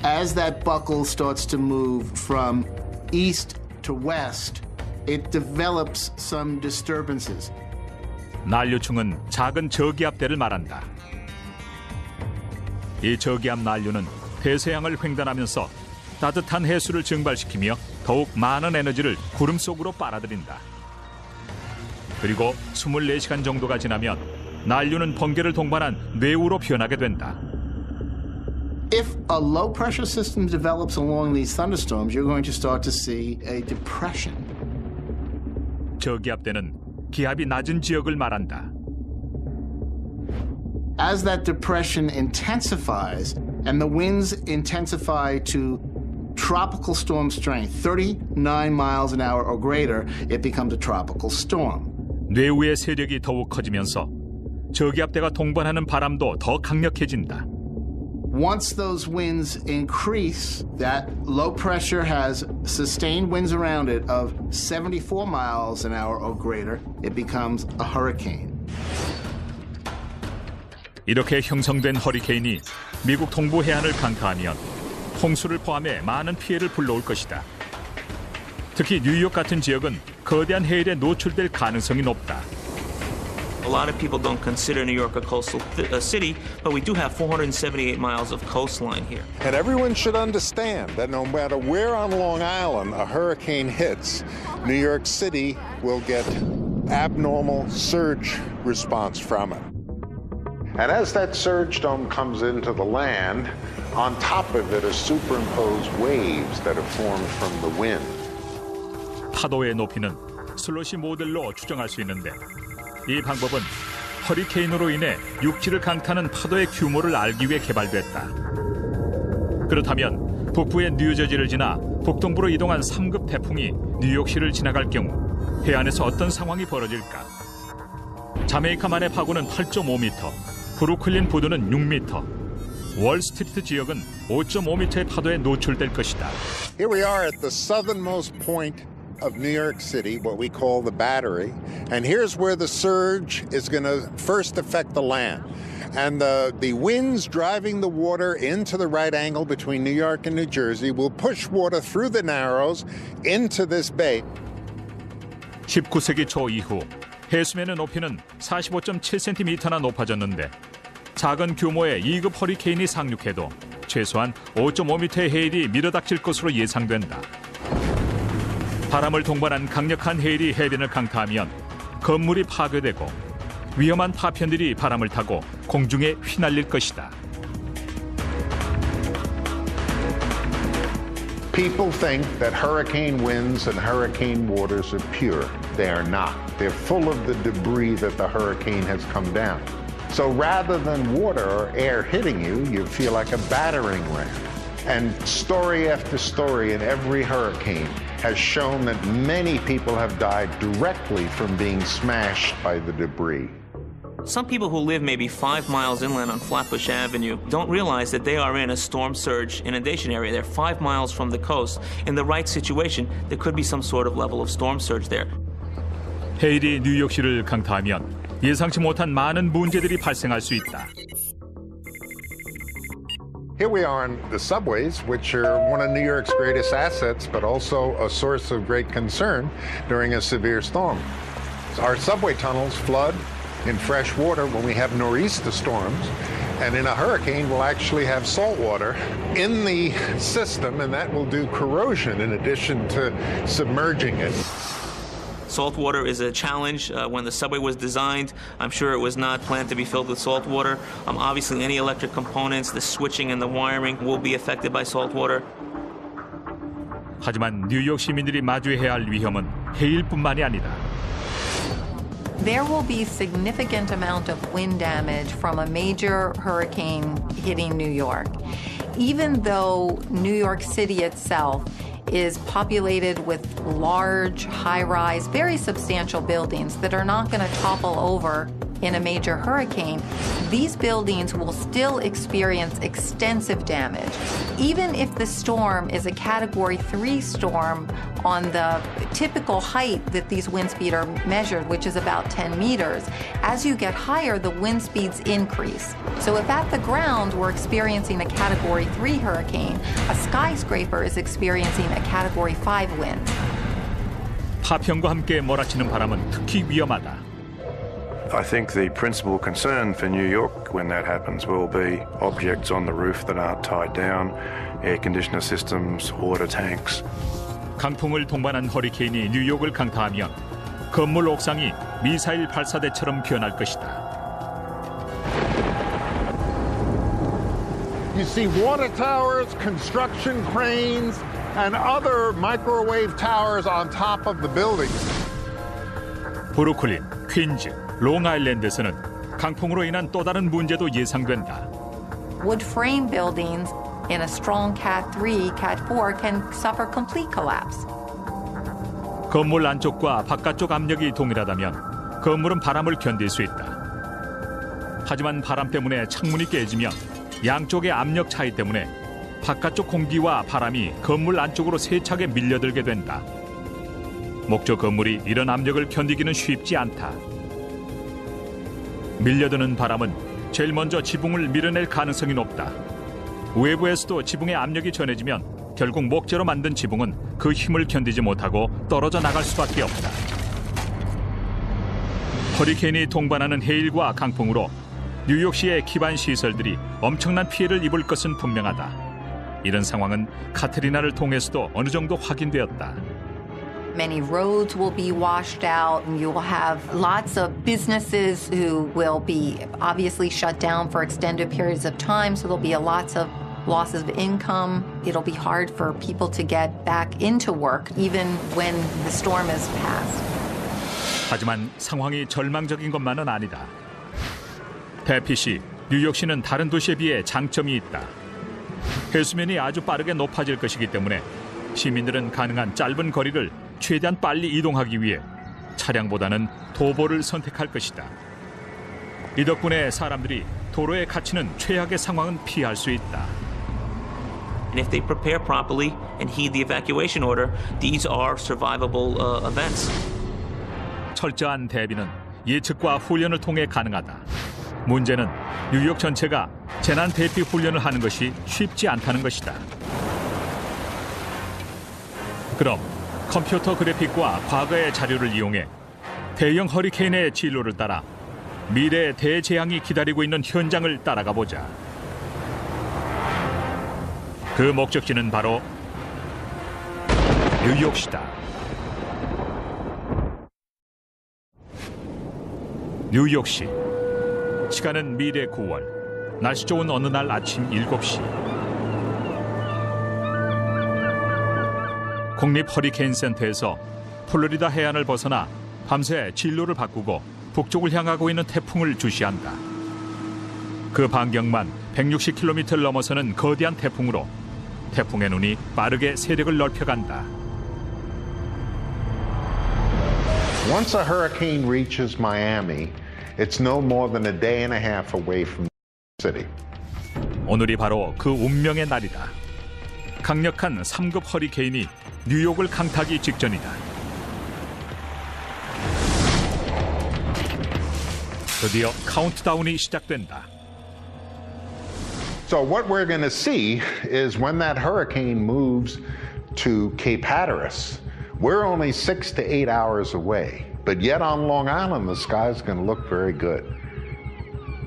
as that buckle starts to move from east to west, it develops some disturbances. 난류층은 작은 저기압대를 말한다. 이 저기압 난류는 대서양을 횡단하면서 따뜻한 해수를 증발시키며 더욱 많은 에너지를 구름 속으로 빨아들인다. 그리고 24시간 정도가 지나면 난류는 번개를 동반한 뇌우로 변하게 된다. If a low pressure system develops along these thunderstorms, you're going to start to see a depression. 저기압대는 기압이 낮은 지역을 말한다. As that depression intensifies and the winds intensify to tropical storm strength, 39 miles an hour or greater, it becomes a tropical storm. 뇌우의 세력이 더욱 커지면서 저기압대가 동반하는 바람도 더 강력해진다. Once those winds increase, that low pressure has sustained winds around it of 74 miles an hour or greater, it becomes a hurricane. 이렇게 형성된 허리케인이 미국 동부 해안을 강타하면 홍수를 포함해 많은 피해를 불러올 것이다. 특히 뉴욕 같은 지역은 거대한 해일에 노출될 가능성이 높다. A lot of people don't consider New York a coastal city, but we do have 478 miles of coastline here. And everyone should understand that no matter where on Long Island a hurricane hits, New York City will get abnormal surge response from it. And as that surge dome comes into the land, on top of it are superimposed waves that are formed from the wind. 파도의 높이는 슬롯이 모델로 추정할 수 있는데 이 방법은 허리케인으로 인해 육지를 강타하는 파도의 규모를 알기 위해 개발됐다. 그렇다면 북부의 뉴저지를 지나 북동부로 이동한 3급 태풍이 뉴욕시를 지나갈 경우 해안에서 어떤 상황이 벌어질까? 자메이카만의 파고는 8.5m, 브루클린 부두는 6m, 월스트리트 지역은 5.5m의 파도에 노출될 것이다. Here we are at the southernmost point of New York City, what we call the Battery, and here's where the surge is going to first affect the land. And the winds driving the water into the right angle between New York and New Jersey will push water through the Narrows into this bay. 19세기 초 이후 해수면의 높이는 45.7cm나 높아졌는데 작은 규모의 2급 허리케인이 상륙해도 최소한 5.5m의 해일이 밀어닥칠 것으로 예상된다. 바람을 동반한 강력한 해일이 해변을 강타하면 건물이 파괴되고 위험한 파편들이 바람을 타고 공중에 휘날릴 것이다. People think that hurricane winds and hurricane waters are pure. They are not. They're full of the debris that the hurricane has come down. So rather than water or air hitting you, you feel like a battering ram. And story after story in every hurricane has shown that many people have died directly from being smashed by the debris. Some people who live maybe 5 miles inland on Flatbush Avenue don't realize that they are in a storm surge inundation area. They're 5 miles from the coast. In the right situation, there could be some sort of level of storm surge there. 해일이 뉴욕시를 강타하면 예상치 못한 많은 문제들이 발생할 수 있다. Here we are on the subways, which are one of New York's greatest assets, but also a source of great concern during a severe storm. Our subway tunnels flood in fresh water when we have nor'easter storms, and in a hurricane we'll actually have salt water in the system, and that will do corrosion in addition to submerging it. Salt water is a challenge. When the subway was designed, I'm sure it was not planned to be filled with salt water. Obviously, any electric components, the switching and the wiring will be affected by salt water. 하지만 뉴욕 시민들이 마주해야 할 위험은 해일뿐만이 아니다. There will be significant amount of wind damage from a major hurricane hitting New York. Even though New York City itself is populated with large, high-rise, very substantial buildings that are not going to topple over in a major hurricane, these buildings will still experience extensive damage. Even if the storm is a Category 3 storm on the typical height that these wind speeds are measured, which is about 10 meters, as you get higher, the wind speeds increase. So if at the ground we're experiencing a Category 3 hurricane, a skyscraper is experiencing a Category 5 wind. 파편과 함께 몰아치는 바람은 특히 위험하다. I think the principal concern for New York when that happens will be objects on the roof that aren't tied down, air conditioner systems, water tanks. 강풍을 동반한 허리케인이 뉴욕을 강타하면 건물 옥상이 미사일 발사대처럼 변할 것이다. You see water towers, construction cranes, and other microwave towers on top of the buildings. 브루클린, 퀸즈, 롱아일랜드에서는 강풍으로 인한 또 다른 문제도 예상된다. Wood frame buildings in a strong Cat 3, Cat 4 can suffer complete collapse. 건물 안쪽과 바깥쪽 압력이 동일하다면 건물은 바람을 견딜 수 있다. 하지만 바람 때문에 창문이 깨지면 양쪽의 압력 차이 때문에 바깥쪽 공기와 바람이 건물 안쪽으로 세차게 밀려들게 된다. 목조 건물이 이런 압력을 견디기는 쉽지 않다. 밀려드는 바람은 제일 먼저 지붕을 밀어낼 가능성이 높다. 외부에서도 지붕의 압력이 전해지면 결국 목재로 만든 지붕은 그 힘을 견디지 못하고 떨어져 나갈 수밖에 없다. 허리케인이 동반하는 해일과 강풍으로 뉴욕시의 기반 시설들이 엄청난 피해를 입을 것은 분명하다. 이런 상황은 카트리나를 통해서도 어느 정도 확인되었다. Many roads will be washed out, and you will have lots of businesses who will be obviously shut down for extended periods of time, so there'll be lots of losses of income. It'll be hard for people to get back into work, even when the storm is past. 하지만 상황이 절망적인 것만은 아니다. 대피시, 뉴욕시는 다른 도시에 비해 장점이 있다. 해수면이 아주 빠르게 높아질 것이기 때문에 시민들은 가능한 짧은 거리를 최대한 빨리 이동하기 위해 차량보다는 도보를 선택할 것이다. 이 덕분에 사람들이 도로에 갇히는 최악의 상황은 피할 수 있다. And if they prepare properly and heed the evacuation order, these are survivable events. 철저한 대비는 예측과 훈련을 통해 가능하다. 문제는 뉴욕 전체가 재난 대피 훈련을 하는 것이 쉽지 않다는 것이다. 그럼 컴퓨터 그래픽과 과거의 자료를 이용해 대형 허리케인의 진로를 따라 미래의 대재앙이 기다리고 있는 현장을 따라가 보자. 그 목적지는 바로 뉴욕시다. 뉴욕시. 시간은 미래 9월. 날씨 좋은 어느 날 아침 7시. 국립 허리케인 센터에서 플로리다 해안을 벗어나 밤새 진로를 바꾸고 북쪽을 향하고 있는 태풍을 주시한다. 그 반경만 160km를 넘어서는 거대한 태풍으로 태풍의 눈이 빠르게 세력을 넓혀간다. Once a hurricane reaches Miami, it's no more than a day and a half away from the city. 오늘이 바로 그 운명의 날이다. 강력한 3급 허리케인이 뉴욕을 강타하기 직전이다. 드디어 카운트다운이 시작된다. So what we're going to see is when that hurricane moves to Cape Hatteras, we're only 6 to 8 hours away. But yet on Long Island, the sky's going to look very good.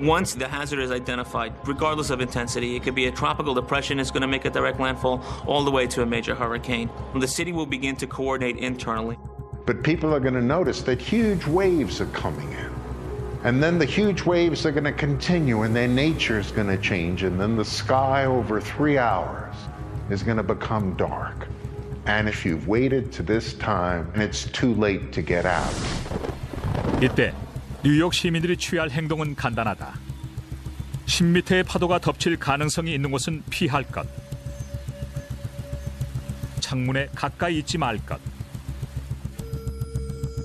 Once the hazard is identified, regardless of intensity, it could be a tropical depression, it's going to make a direct landfall all the way to a major hurricane. The city will begin to coordinate internally. But people are going to notice that huge waves are coming in. And then the huge waves are going to continue and their nature is going to change. And then the sky over 3 hours is going to become dark. And if you've waited to this time, it's too late to get out. 이때 뉴욕 시민들이 취할 행동은 간단하다. 10m의 파도가 덮칠 가능성이 있는 곳은 피할 것. 창문에 가까이 있지 말 것.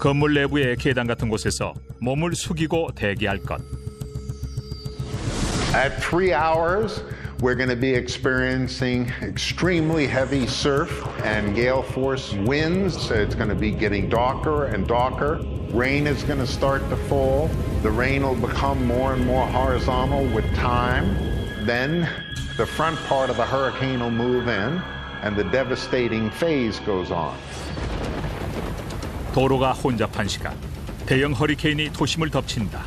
건물 내부의 계단 같은 곳에서 몸을 숙이고 대기할 것. At 3 hours, we're going to be experiencing extremely heavy surf and gale force winds. It's going to be getting darker and darker. Rain is going to start to fall. The rain will become more and more horizontal with time. Then the front part of the hurricane will move in and the devastating phase goes on. 도로가 혼잡한 시간, 대형 허리케인이 도심을 덮친다.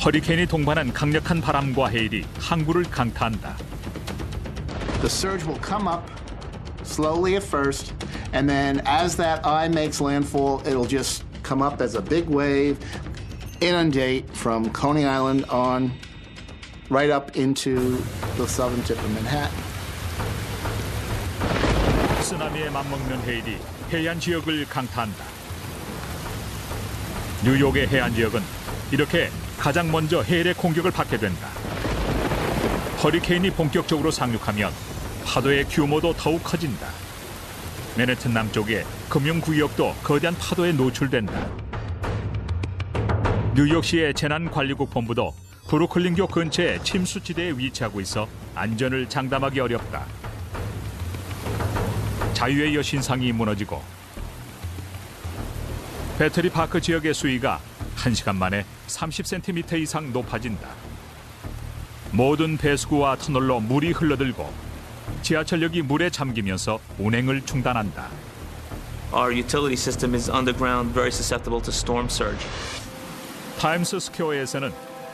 허리케인이 동반한 강력한 바람과 해일이 항구를 강타한다. The surge will come up slowly at first, and then as that eye makes landfall, it'll just come up as a big wave, inundate from Coney Island on right up into the southern tip of Manhattan. 쓰나미에 맞먹는 해일이 해안 지역을 강타한다. 뉴욕의 해안 지역은 이렇게 가장 먼저 해일의 공격을 받게 된다. 허리케인이 본격적으로 상륙하면 파도의 규모도 더욱 커진다. 맨해튼 남쪽의 금융구역도 거대한 파도에 노출된다. 뉴욕시의 재난관리국 본부도 브루클린교 근처의 침수지대에 위치하고 있어 안전을 장담하기 어렵다. 자유의 여신상이 무너지고 배터리 파크 지역의 수위가 1시간 만에 30cm 이상 높아진다. 모든 배수구와 터널로 물이 흘러들고 지하철역이 물에 잠기면서 운행을 중단한다. Our utility system is underground, very susceptible to storm surge. 타임스 스퀘어에서는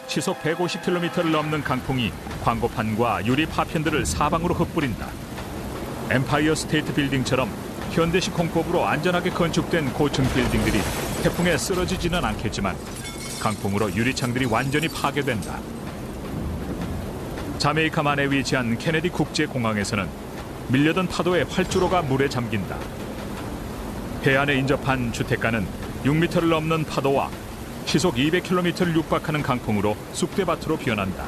시속 150km를 넘는 강풍이 광고판과 유리 파편들을 사방으로 흩뿌린다. 엠파이어 스테이트 빌딩처럼 현대식 공법으로 안전하게 건축된 고층 빌딩들이 태풍에 쓰러지지는 않겠지만 강풍으로 유리창들이 완전히 파괴된다. 자메이카만에 위치한 케네디 국제공항에서는 밀려든 파도에 활주로가 물에 잠긴다. 해안에 인접한 주택가는 6m를 넘는 파도와 시속 200km를 육박하는 강풍으로 쑥대밭으로 변한다.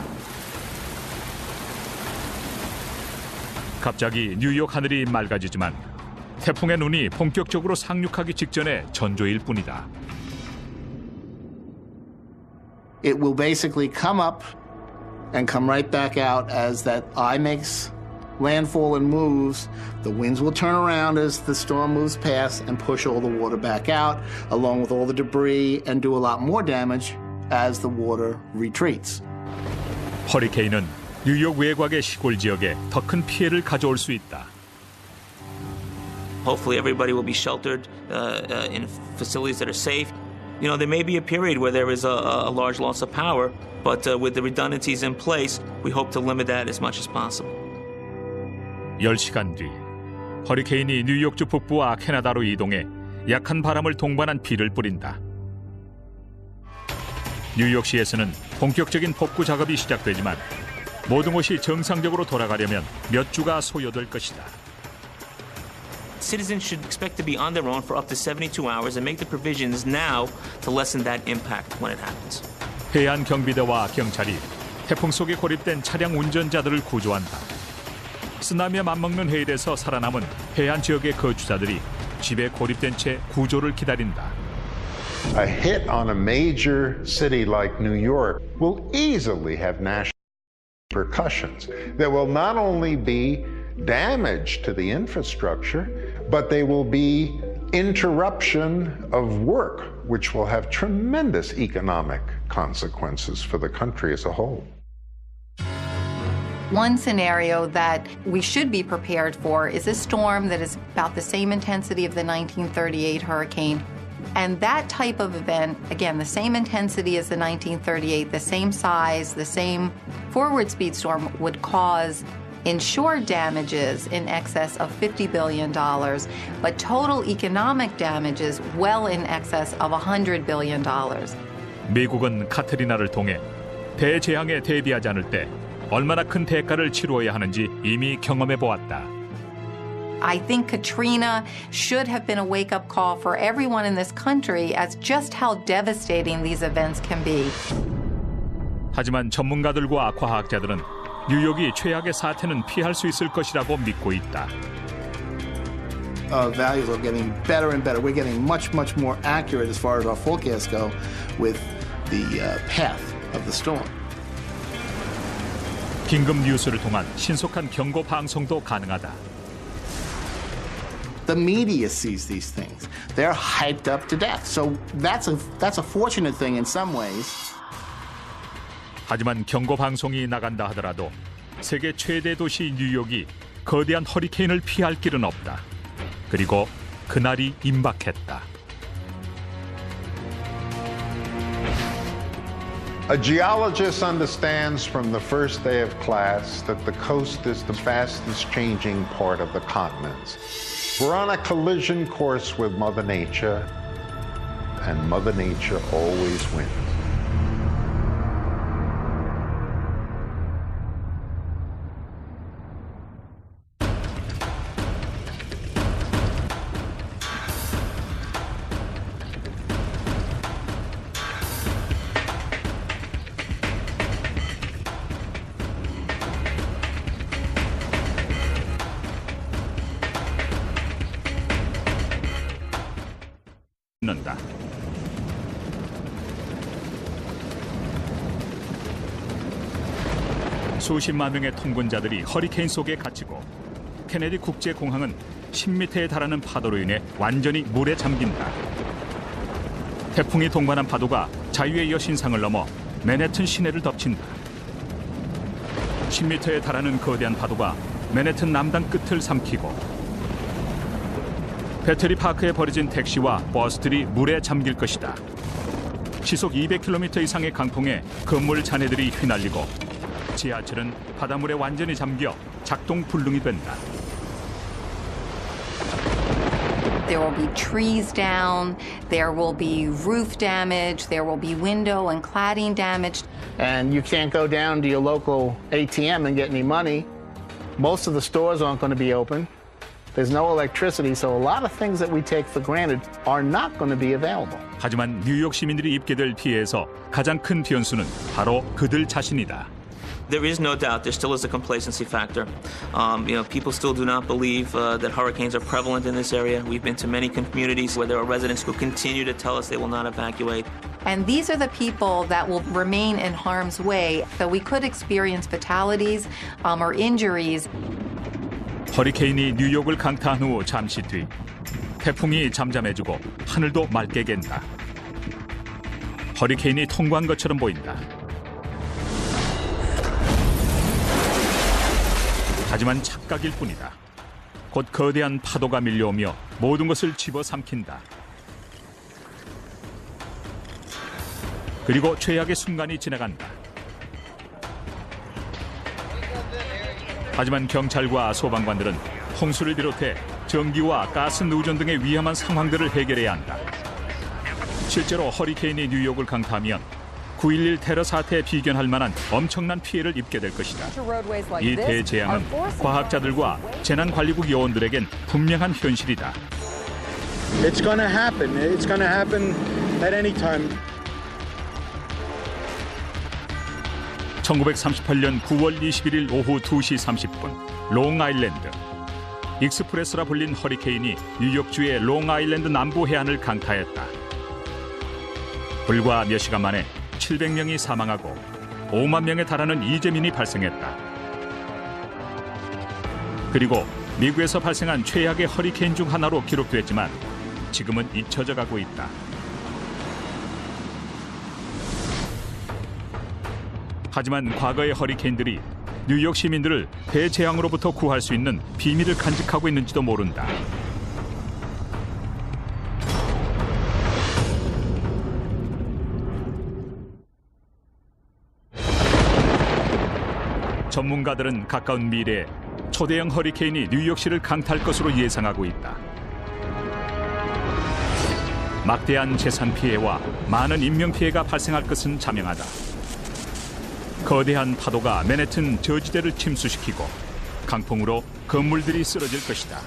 갑자기 뉴욕 하늘이 맑아지지만 태풍의 눈이 본격적으로 상륙하기 직전의 전조일 뿐이다. It will basically come up and come right back out as that eye makes landfall and moves. The winds will turn around as the storm moves past and push all the water back out, along with all the debris, and do a lot more damage as the water retreats. 허리케인은 뉴욕 외곽의 시골 지역에 더 큰 피해를 가져올 수 있다. Hopefully everybody will be sheltered in facilities that are safe. You know, there may be a period where there is a large loss of power, but with the redundancies in place, we hope to limit that as much as possible. 10시간 뒤 허리케인이 뉴욕주 북부와 캐나다로 이동해 약한 바람을 동반한 비를 뿌린다. 뉴욕시에서는 본격적인 복구 작업이 시작되지만 모든 것이 정상적으로 돌아가려면 몇 주가 소요될 것이다. Citizens should expect to be on their own for up to 72 hours and make the provisions now to lessen that impact when it happens. 해안 경비대와 경찰이 태풍 속에 고립된 차량 운전자들을 구조한다. 쓰나미에 맞먹는 해일에서 살아남은 해안 지역의 거주자들이 집에 고립된 채 구조를 기다린다. A hit on a major city like New York will easily have national repercussions. There will not only be damage to the infrastructure, but there will be interruption of work, which will have tremendous economic consequences for the country as a whole. One scenario that we should be prepared for is a storm that is about the same intensity of the 1938 hurricane. And that type of event, again, the same intensity as the 1938, the same size, the same forward speed storm would cause insured damages in excess of $50 billion, but total economic damages well in excess of $100 billion. 미국은 카트리나를 통해 대재앙에 대비하지 않을 때 얼마나 큰 대가를 치루어야 하는지 이미 경험해 보았다. I think Katrina should have been a wake-up call for everyone in this country as just how devastating these events can be. 하지만 전문가들과 과학자들은 뉴욕이 최악의 사태는 피할 수 있을 것이라고 믿고 있다. Values are getting better and better. We're getting much more accurate as far as our forecasts go with the path of the storm. 긴급 뉴스를 통한 신속한 경고 방송도 가능하다. The media sees these things. They're hyped up to death. So that's a fortunate thing in some ways. 하지만 경고 방송이 나간다 하더라도 세계 최대 도시 뉴욕이 거대한 허리케인을 피할 길은 없다. 그리고 그날이 임박했다. A geologist understands from the first day of class that the coast is the fastest changing part of the continents. We're on a collision course with Mother Nature, and Mother Nature always wins. 는다. 수십만 명의 통근자들이 허리케인 속에 갇히고 케네디 국제공항은 10m에 달하는 파도로 인해 완전히 물에 잠긴다. 태풍이 동반한 파도가 자유의 여신상을 넘어 맨해튼 시내를 덮친다. 10m에 달하는 거대한 파도가 맨해튼 남단 끝을 삼키고 배터리 파크에 버려진 택시와 버스들이 물에 잠길 것이다. 시속 200km 이상의 강풍에 건물 잔해들이 휘날리고 지하철은 바닷물에 완전히 잠겨 작동 불능이 된다. There will be trees down, there will be roof damage, there will be window and cladding damage. And you can't go down to your local ATM and get any money. Most of the stores aren't going to be open. There's no electricity, so a lot of things that we take for granted are not going to be available. 하지만 뉴욕 시민들이 입게 될 피해에서 가장 큰 변수는 바로 그들 자신이다. There is no doubt there still is a complacency factor. People still do not believe that hurricanes are prevalent in this area. We've been to many communities where there are residents who continue to tell us they will not evacuate. And these are the people that will remain in harm's way. So we could experience fatalities or injuries. 허리케인이 뉴욕을 강타한 후 잠시 뒤 태풍이 잠잠해지고 하늘도 맑게 갠다. 허리케인이 통과한 것처럼 보인다. 하지만 착각일 뿐이다. 곧 거대한 파도가 밀려오며 모든 것을 집어삼킨다. 그리고 최악의 순간이 지나간다. 하지만 경찰과 소방관들은 홍수를 비롯해 전기와 가스 누전 등의 위험한 상황들을 해결해야 한다. 실제로 허리케인이 뉴욕을 강타하면 9.11 테러 사태에 비견할 만한 엄청난 피해를 입게 될 것이다. 이 대재앙은 과학자들과 재난관리국 요원들에겐 분명한 현실이다. It's gonna happen. It's gonna happen at any time. 1938년 9월 21일 오후 2시 30분 롱아일랜드. 익스프레스라 불린 허리케인이 뉴욕주의 롱아일랜드 남부 해안을 강타했다. 불과 몇 시간 만에 700명이 사망하고 5만 명에 달하는 이재민이 발생했다. 그리고 미국에서 발생한 최악의 허리케인 중 하나로 기록됐지만 지금은 잊혀져 가고 있다. 하지만 과거의 허리케인들이 뉴욕 시민들을 대재앙으로부터 구할 수 있는 비밀을 간직하고 있는지도 모른다. 전문가들은 가까운 미래에 초대형 허리케인이 뉴욕시를 강타할 것으로 예상하고 있다. 막대한 재산 피해와 많은 인명 피해가 발생할 것은 자명하다. 거대한 파도가 맨해튼 저지대를 침수시키고 강풍으로 건물들이 쓰러질 것이다.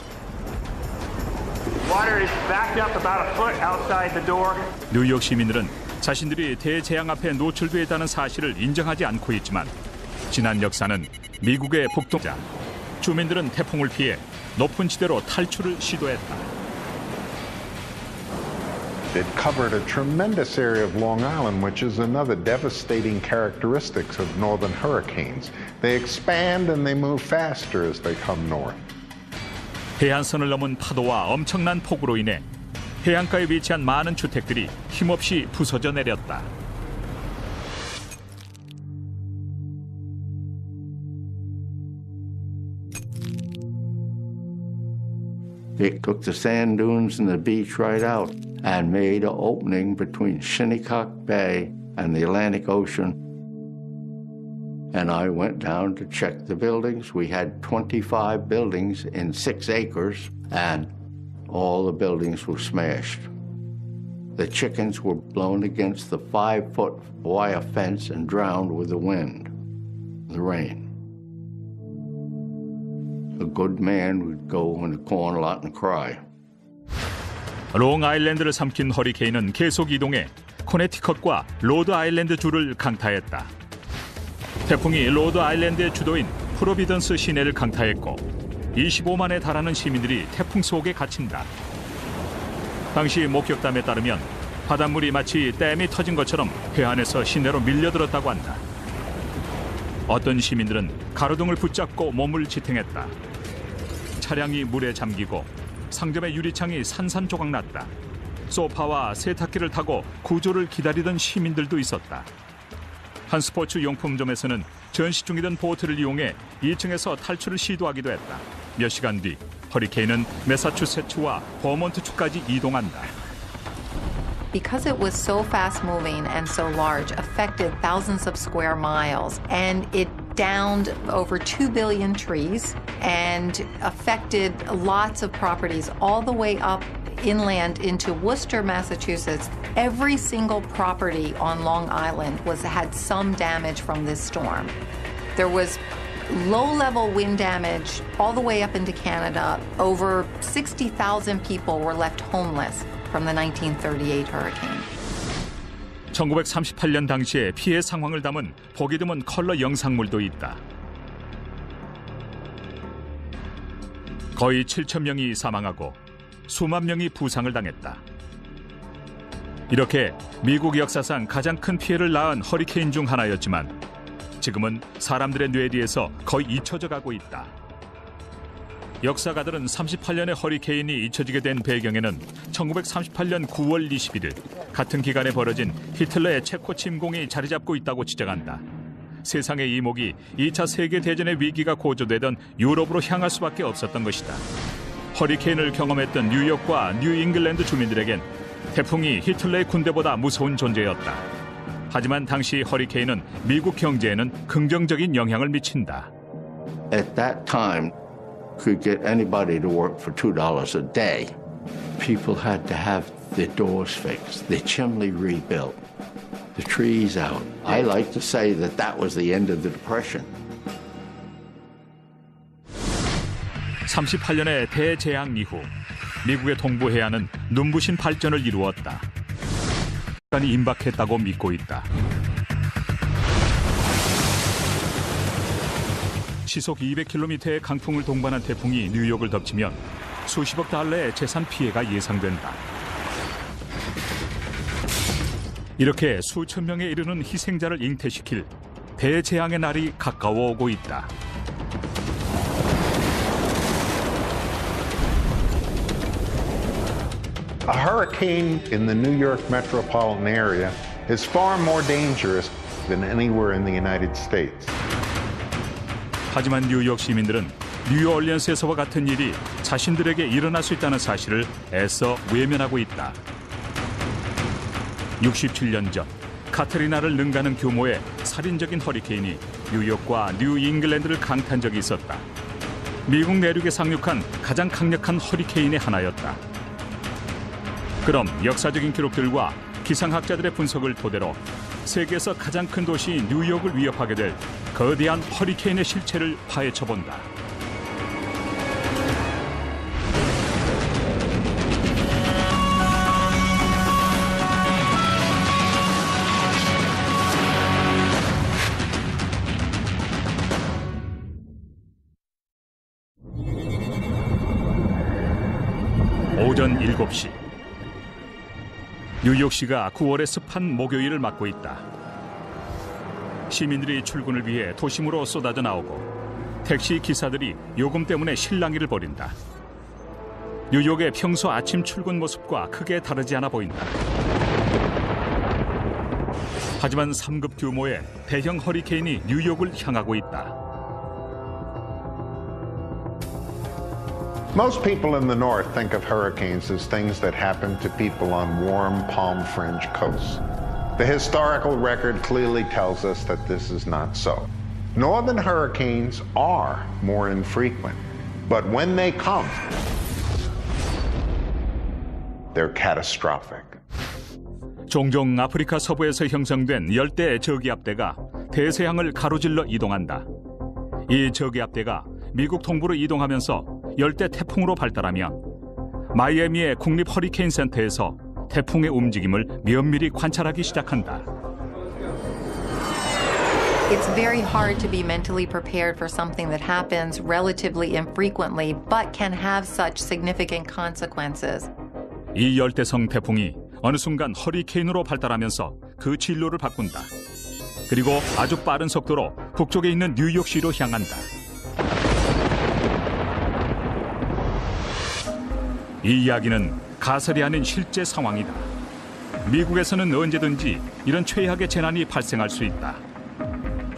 Water is backed up about a foot outside the door. 뉴욕 시민들은 자신들이 대재앙 앞에 노출돼 있다는 사실을 인정하지 않고 있지만 지난 역사는 미국의 북동자 주민들은 태풍을 피해 높은 지대로 탈출을 시도했다. It covered a tremendous area of Long Island, which is another devastating characteristic of northern hurricanes. They expand and they move faster as they come north. 해안선을 넘은 파도와 엄청난 폭우로 인해 해안가에 위치한 많은 주택들이 힘없이 부서져 내렸다. It took the sand dunes and the beach right out and made an opening between Shinnecock Bay and the Atlantic Ocean. And I went down to check the buildings. We had 25 buildings in 6 acres, and all the buildings were smashed. The chickens were blown against the 5-foot wire fence and drowned with the wind, the rain. A good man would go in the corn lot and cry. 롱아일랜드를 삼킨 허리케인은 계속 이동해 코네티컷과 로드아일랜드 주를 강타했다. 태풍이 로드아일랜드의 주도인 프로비던스 시내를 강타했고 25만에 달하는 시민들이 태풍 속에 갇힌다. 당시 목격담에 따르면 바닷물이 마치 댐이 터진 것처럼 해안에서 시내로 밀려들었다고 한다. 어떤 시민들은 가로등을 붙잡고 몸을 지탱했다. 차량이 물에 잠기고 상점의 유리창이 산산조각났다. 소파와 세탁기를 타고 구조를 기다리던 시민들도 있었다. 한 스포츠 용품점에서는 전시 중이던 보트를 이용해 2층에서 탈출을 시도하기도 했다. 몇 시간 뒤 허리케인은 매사추세츠와 버몬트주까지 이동한다. Because it was so fast-moving and so large, affected thousands of square miles, and it downed over 2 billion trees and affected lots of properties all the way up inland into Worcester, Massachusetts. Every single property on Long Island had some damage from this storm. There was low-level wind damage all the way up into Canada. Over 60,000 people were left homeless from the 1938 hurricane. 1938년 당시의 피해 상황을 담은 보기 드문 컬러 영상물도 있다. 거의 7천 명이 사망하고 수만 명이 부상을 당했다. 이렇게 미국 역사상 가장 큰 피해를 낳은 허리케인 중 하나였지만 지금은 사람들의 뇌리에서 거의 잊혀져 가고 있다. 역사가들은 38년의 허리케인이 잊혀지게 된 배경에는 1938년 9월 21일 같은 기간에 벌어진 히틀러의 체코 침공이 자리 잡고 있다고 지적한다. 세상의 이목이 2차 세계대전의 위기가 고조되던 유럽으로 향할 수밖에 없었던 것이다. 허리케인을 경험했던 뉴욕과 뉴잉글랜드 주민들에겐 태풍이 히틀러의 군대보다 무서운 존재였다. 하지만 당시 허리케인은 미국 경제에는 긍정적인 영향을 미친다. At that time, could get anybody to work for $2 a day. People had to have their doors fixed, their chimney rebuilt, the trees out. I like to say that that was the end of the Depression. 38년의 대재앙 이후 미국의 동부 해안은 눈부신 발전을 이루었다. 시간이 임박했다고 믿고 있다. 시속 200km의 강풍을 동반한 태풍이 뉴욕을 덮치면 수십억 달러의 재산 피해가 예상된다. 이렇게 수천 명에 이르는 희생자를 잉태시킬 대재앙의 날이 가까워 오고 있다. A hurricane in the New York metropolitan area is far more dangerous than anywhere in the United States. 하지만 뉴욕 시민들은 뉴올리언스에서와 같은 일이 자신들에게 일어날 수 있다는 사실을 애써 외면하고 있다. 67년 전 카트리나를 능가하는 규모의 살인적인 허리케인이 뉴욕과 뉴잉글랜드를 강타한 적이 있었다. 미국 내륙에 상륙한 가장 강력한 허리케인의 하나였다. 그럼 역사적인 기록들과 기상학자들의 분석을 토대로 세계에서 가장 큰 도시 뉴욕을 위협하게 될 거대한 허리케인의 실체를 파헤쳐본다. 오전 7시. 뉴욕시가 9월의 습한 목요일을 맞고 있다. 시민들이 출근을 위해 도심으로 쏟아져 나오고 택시 기사들이 요금 때문에 실랑이를 벌인다. 뉴욕의 평소 아침 출근 모습과 크게 다르지 않아 보인다. 하지만 3급 규모의 대형 허리케인이 뉴욕을 향하고 있다. Most people in the north think of hurricanes as things that happen to people on warm palm fringe coasts. The historical record clearly tells us that this is not so. Northern hurricanes are more infrequent, but when they come, they're catastrophic. 종종 아프리카 서부에서 형성된 열대 저기압대가 대서양을 가로질러 이동한다. 이 저기압대가 미국 동부로 이동하면서 열대 태풍으로 발달하면 마이애미의 국립 허리케인 센터에서 태풍의 움직임을 면밀히 관찰하기 시작한다. It's very hard to be mentally prepared for something that happens relatively infrequently but can have such significant consequences. 이 열대성 태풍이 어느 순간 허리케인으로 발달하면서 그 진로를 바꾼다. 그리고 아주 빠른 속도로 북쪽에 있는 뉴욕시로 향한다. 이 이야기는 가설이 아닌 실제 상황이다. 미국에서는 언제든지 이런 최악의 재난이 발생할 수 있다.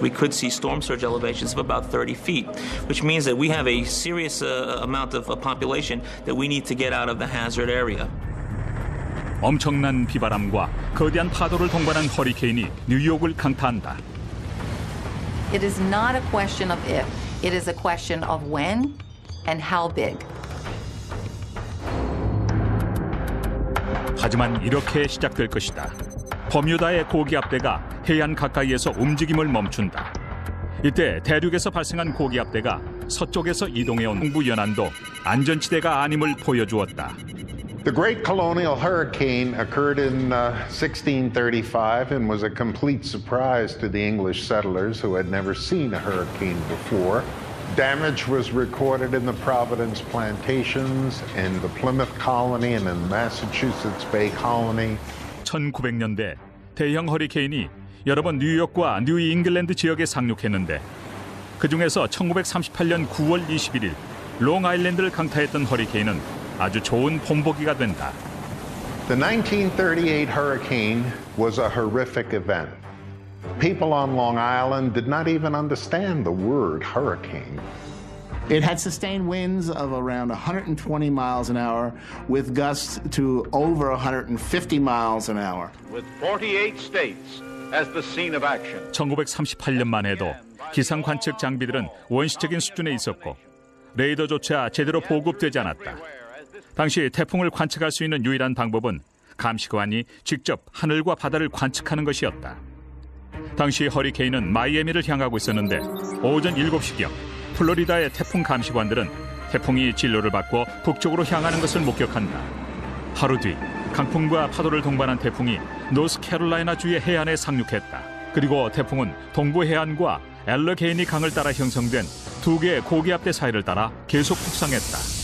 We could see storm surge elevations of about 30 feet, which means that we have a serious amount of population that we need to get out of the hazard area. 엄청난 비바람과 거대한 파도를 동반한 허리케인이 뉴욕을 강타한다. It is not a question of if, it is a question of when and how big. 하지만 이렇게 시작될 것이다. 버뮤다의 고기압대가 해안 가까이에서 움직임을 멈춘다. 이때 대륙에서 발생한 고기압대가 서쪽에서 이동해온 동부 연안도 안전지대가 아님을 보여주었다. The Great Colonial Hurricane occurred in 1635 and was a complete surprise to the English settlers who had never seen a hurricane before. Damage was recorded in the Providence plantations, in the Plymouth colony, and in Massachusetts Bay colony. 1900년대 대형 허리케인이 여러 번 뉴욕과 뉴 잉글랜드 지역에 상륙했는데 그 중에서 1938년 9월 21일 롱아일랜드를 강타했던 허리케인은 아주 좋은 본보기가 된다. The 1938 hurricane was a horrific event. People on Long Island did not even understand the word hurricane. It had sustained winds of around 120 miles an hour with gusts to over 150 miles an hour. With 48 states as the scene of action. 1938년만 해도 기상 관측 장비들은 원시적인 수준에 있었고 레이더조차 제대로 보급되지 않았다. 당시 태풍을 관측할 수 있는 유일한 방법은 감시관이 직접 하늘과 바다를 관측하는 것이었다. 당시 허리케인은 마이애미를 향하고 있었는데 오전 7시경 플로리다의 태풍 감시관들은 태풍이 진로를 바꿔 북쪽으로 향하는 것을 목격한다. 하루 뒤 강풍과 파도를 동반한 태풍이 노스캐롤라이나 주의 해안에 상륙했다. 그리고 태풍은 동부 해안과 엘러게이니 강을 따라 형성된 두 개의 고기압대 사이를 따라 계속 북상했다.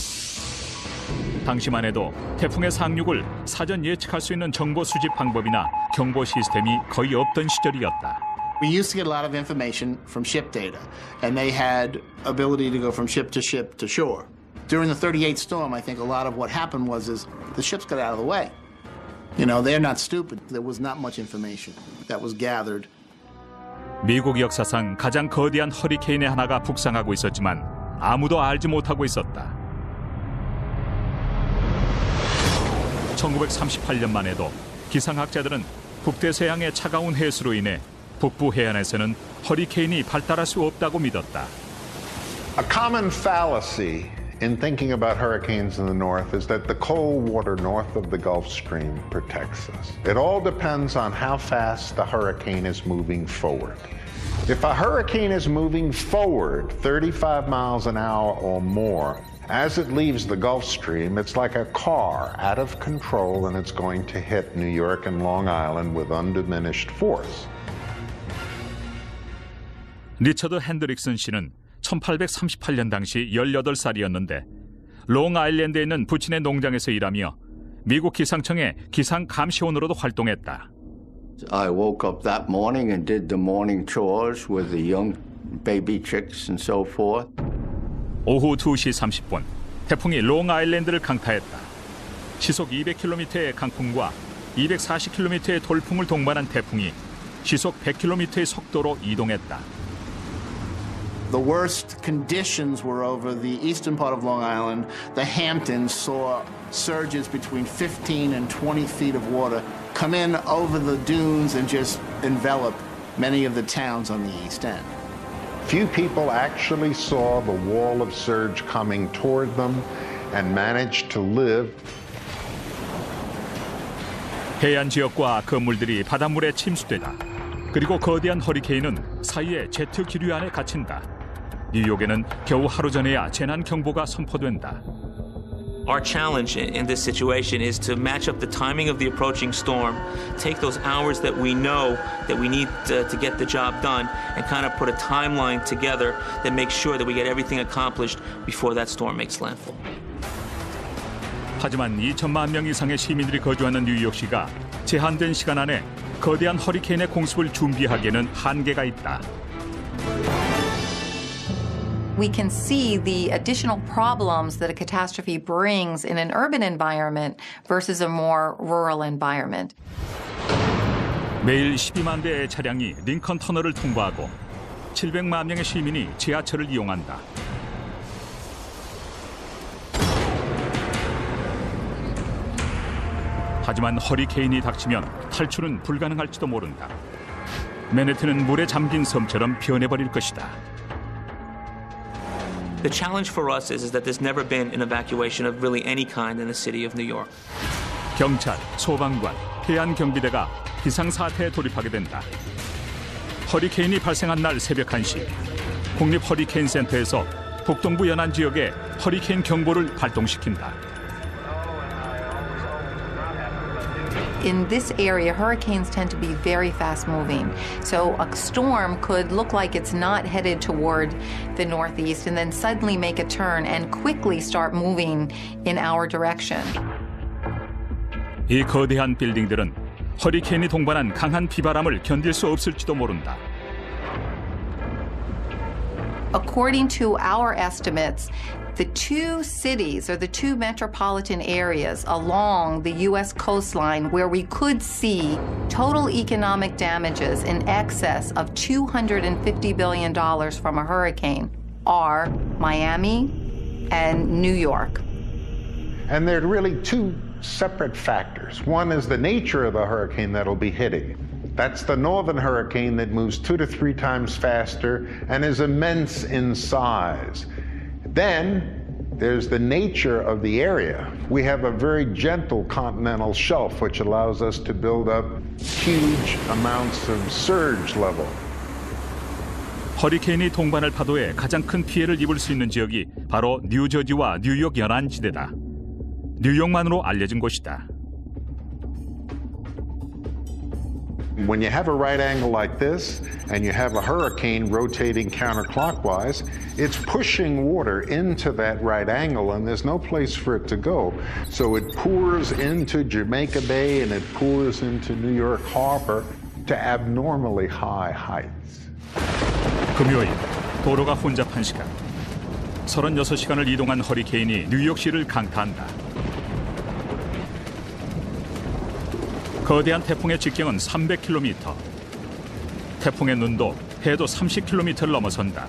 당시만 해도 태풍의 상륙을 사전 예측할 수 있는 정보 수집 방법이나 경보 시스템이 거의 없던 시절이었다. We used to get a lot of information from ship data, and they had ability to go from ship to shore. During the 38 storm, I think a lot of what happened was the ships got out of the way. You know, they're not stupid. There was not much information that was gathered. 미국 역사상 가장 거대한 허리케인의 하나가 북상하고 있었지만 아무도 알지 못하고 있었다. 1938년만 해도 기상학자들은 북대서양의 차가운 해수로 인해 북부 해안에서는 허리케인이 발달할 수 없다고 믿었다. A common fallacy in thinking about hurricanes in the north is that the cold water north of the Gulf Stream protects us. It all depends on how fast the hurricane is moving forward. If a hurricane is moving forward 35 miles an hour or more, as it leaves the Gulf Stream, it's like a car out of control and it's going to hit New York and Long Island with undiminished force. 리처드 핸드릭슨 씨는 1838년 당시 18살이었는데 롱아일랜드에 있는 부친의 농장에서 일하며 미국 기상청의 기상 감시원으로도 활동했다. I woke up that morning and did the morning chores with the young baby chicks and so forth. 오후 2시 30분 태풍이 롱아일랜드를 강타했다. 시속 200km의 강풍과 240km의 돌풍을 동반한 태풍이 시속 100km의 속도로 이동했다. The worst conditions were over the eastern part of Long Island. The Hamptons saw surges between 15 and 20 feet of water come in over the dunes and just envelop many of the towns on the east end. Few people actually saw the wall of surge coming toward them and managed to live. 해안 지역과 건물들이 바닷물에 침수되다. 그리고 거대한 허리케인은 사이에 제트 기류 안에 갇힌다. 뉴욕에는 겨우 하루 전에야 재난 경보가 선포된다. Our challenge in this situation is to match up the timing of the approaching storm, take those hours that we know that we need to get the job done, and kind of put a timeline together that makes sure that we get everything accomplished before that storm makes landfall. 하지만 2천만 명 이상의 시민들이 거주하는 뉴욕시가 제한된 시간 안에 거대한 허리케인의 공습을 준비하기에는 한계가 있다. We can see the additional problems that a catastrophe brings in an urban environment versus a more rural environment. 매일 12만 대의 차량이 링컨 터널을 통과하고 700만 명의 시민이 지하철을 이용한다. 하지만 허리케인이 닥치면 탈출은 불가능할지도 모른다. 맨해튼은 물에 잠긴 섬처럼 변해버릴 것이다. The challenge for us is that there's never been an evacuation of really any kind in the city of New York. 경찰, 소방관, 해안 경비대가 비상사태에 돌입하게 된다. 허리케인이 발생한 날 새벽 1시, 국립 허리케인 센터에서 북동부 연안 지역에 허리케인 경보를 발동시킨다. In this area, hurricanes tend to be very fast-moving. So a storm could look like it's not headed toward the northeast and then suddenly make a turn and quickly start moving in our direction. 이 거대한 빌딩들은 허리케인이 동반한 강한 비바람을 견딜 수 없을지도 모른다. According to our estimates, the two cities or the two metropolitan areas along the U.S. coastline where we could see total economic damages in excess of $250 billion from a hurricane are Miami and New York. And there are really two separate factors. One is the nature of the hurricane that'll be hitting. That's the northern hurricane that moves 2 to 3 times faster and is immense in size. Then there's the nature of the area. We have a very gentle continental shelf which allows us to build up huge amounts of surge level. 허리케인이 동반할 파도에 가장 큰 피해를 입을 수 있는 지역이 바로 뉴저지와 뉴욕 연안지대다. 뉴욕만으로 알려진 곳이다. When you have a right angle like this, and you have a hurricane rotating counterclockwise, it's pushing water into that right angle, and there's no place for it to go. So it pours into Jamaica Bay, and it pours into New York Harbor to abnormally high heights. 금요일, 도로가 혼잡한 시간. 36시간을 이동한 허리케인이 뉴욕시를 강타한다. 거대한 태풍의 직경은 300km. 태풍의 눈도 해도 30km를 넘어선다.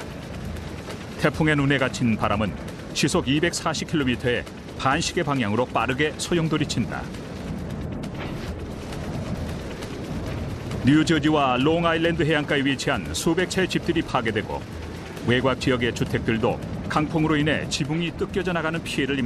태풍의 눈에 갇힌 바람은 시속 240km의 반시계 방향으로 빠르게 소용돌이친다. 뉴저지와 롱아일랜드 해안가에 위치한 수백 채의 집들이 파괴되고 외곽 지역의 주택들도 강풍으로 인해 지붕이 뜯겨져 나가는 피해를 입는다.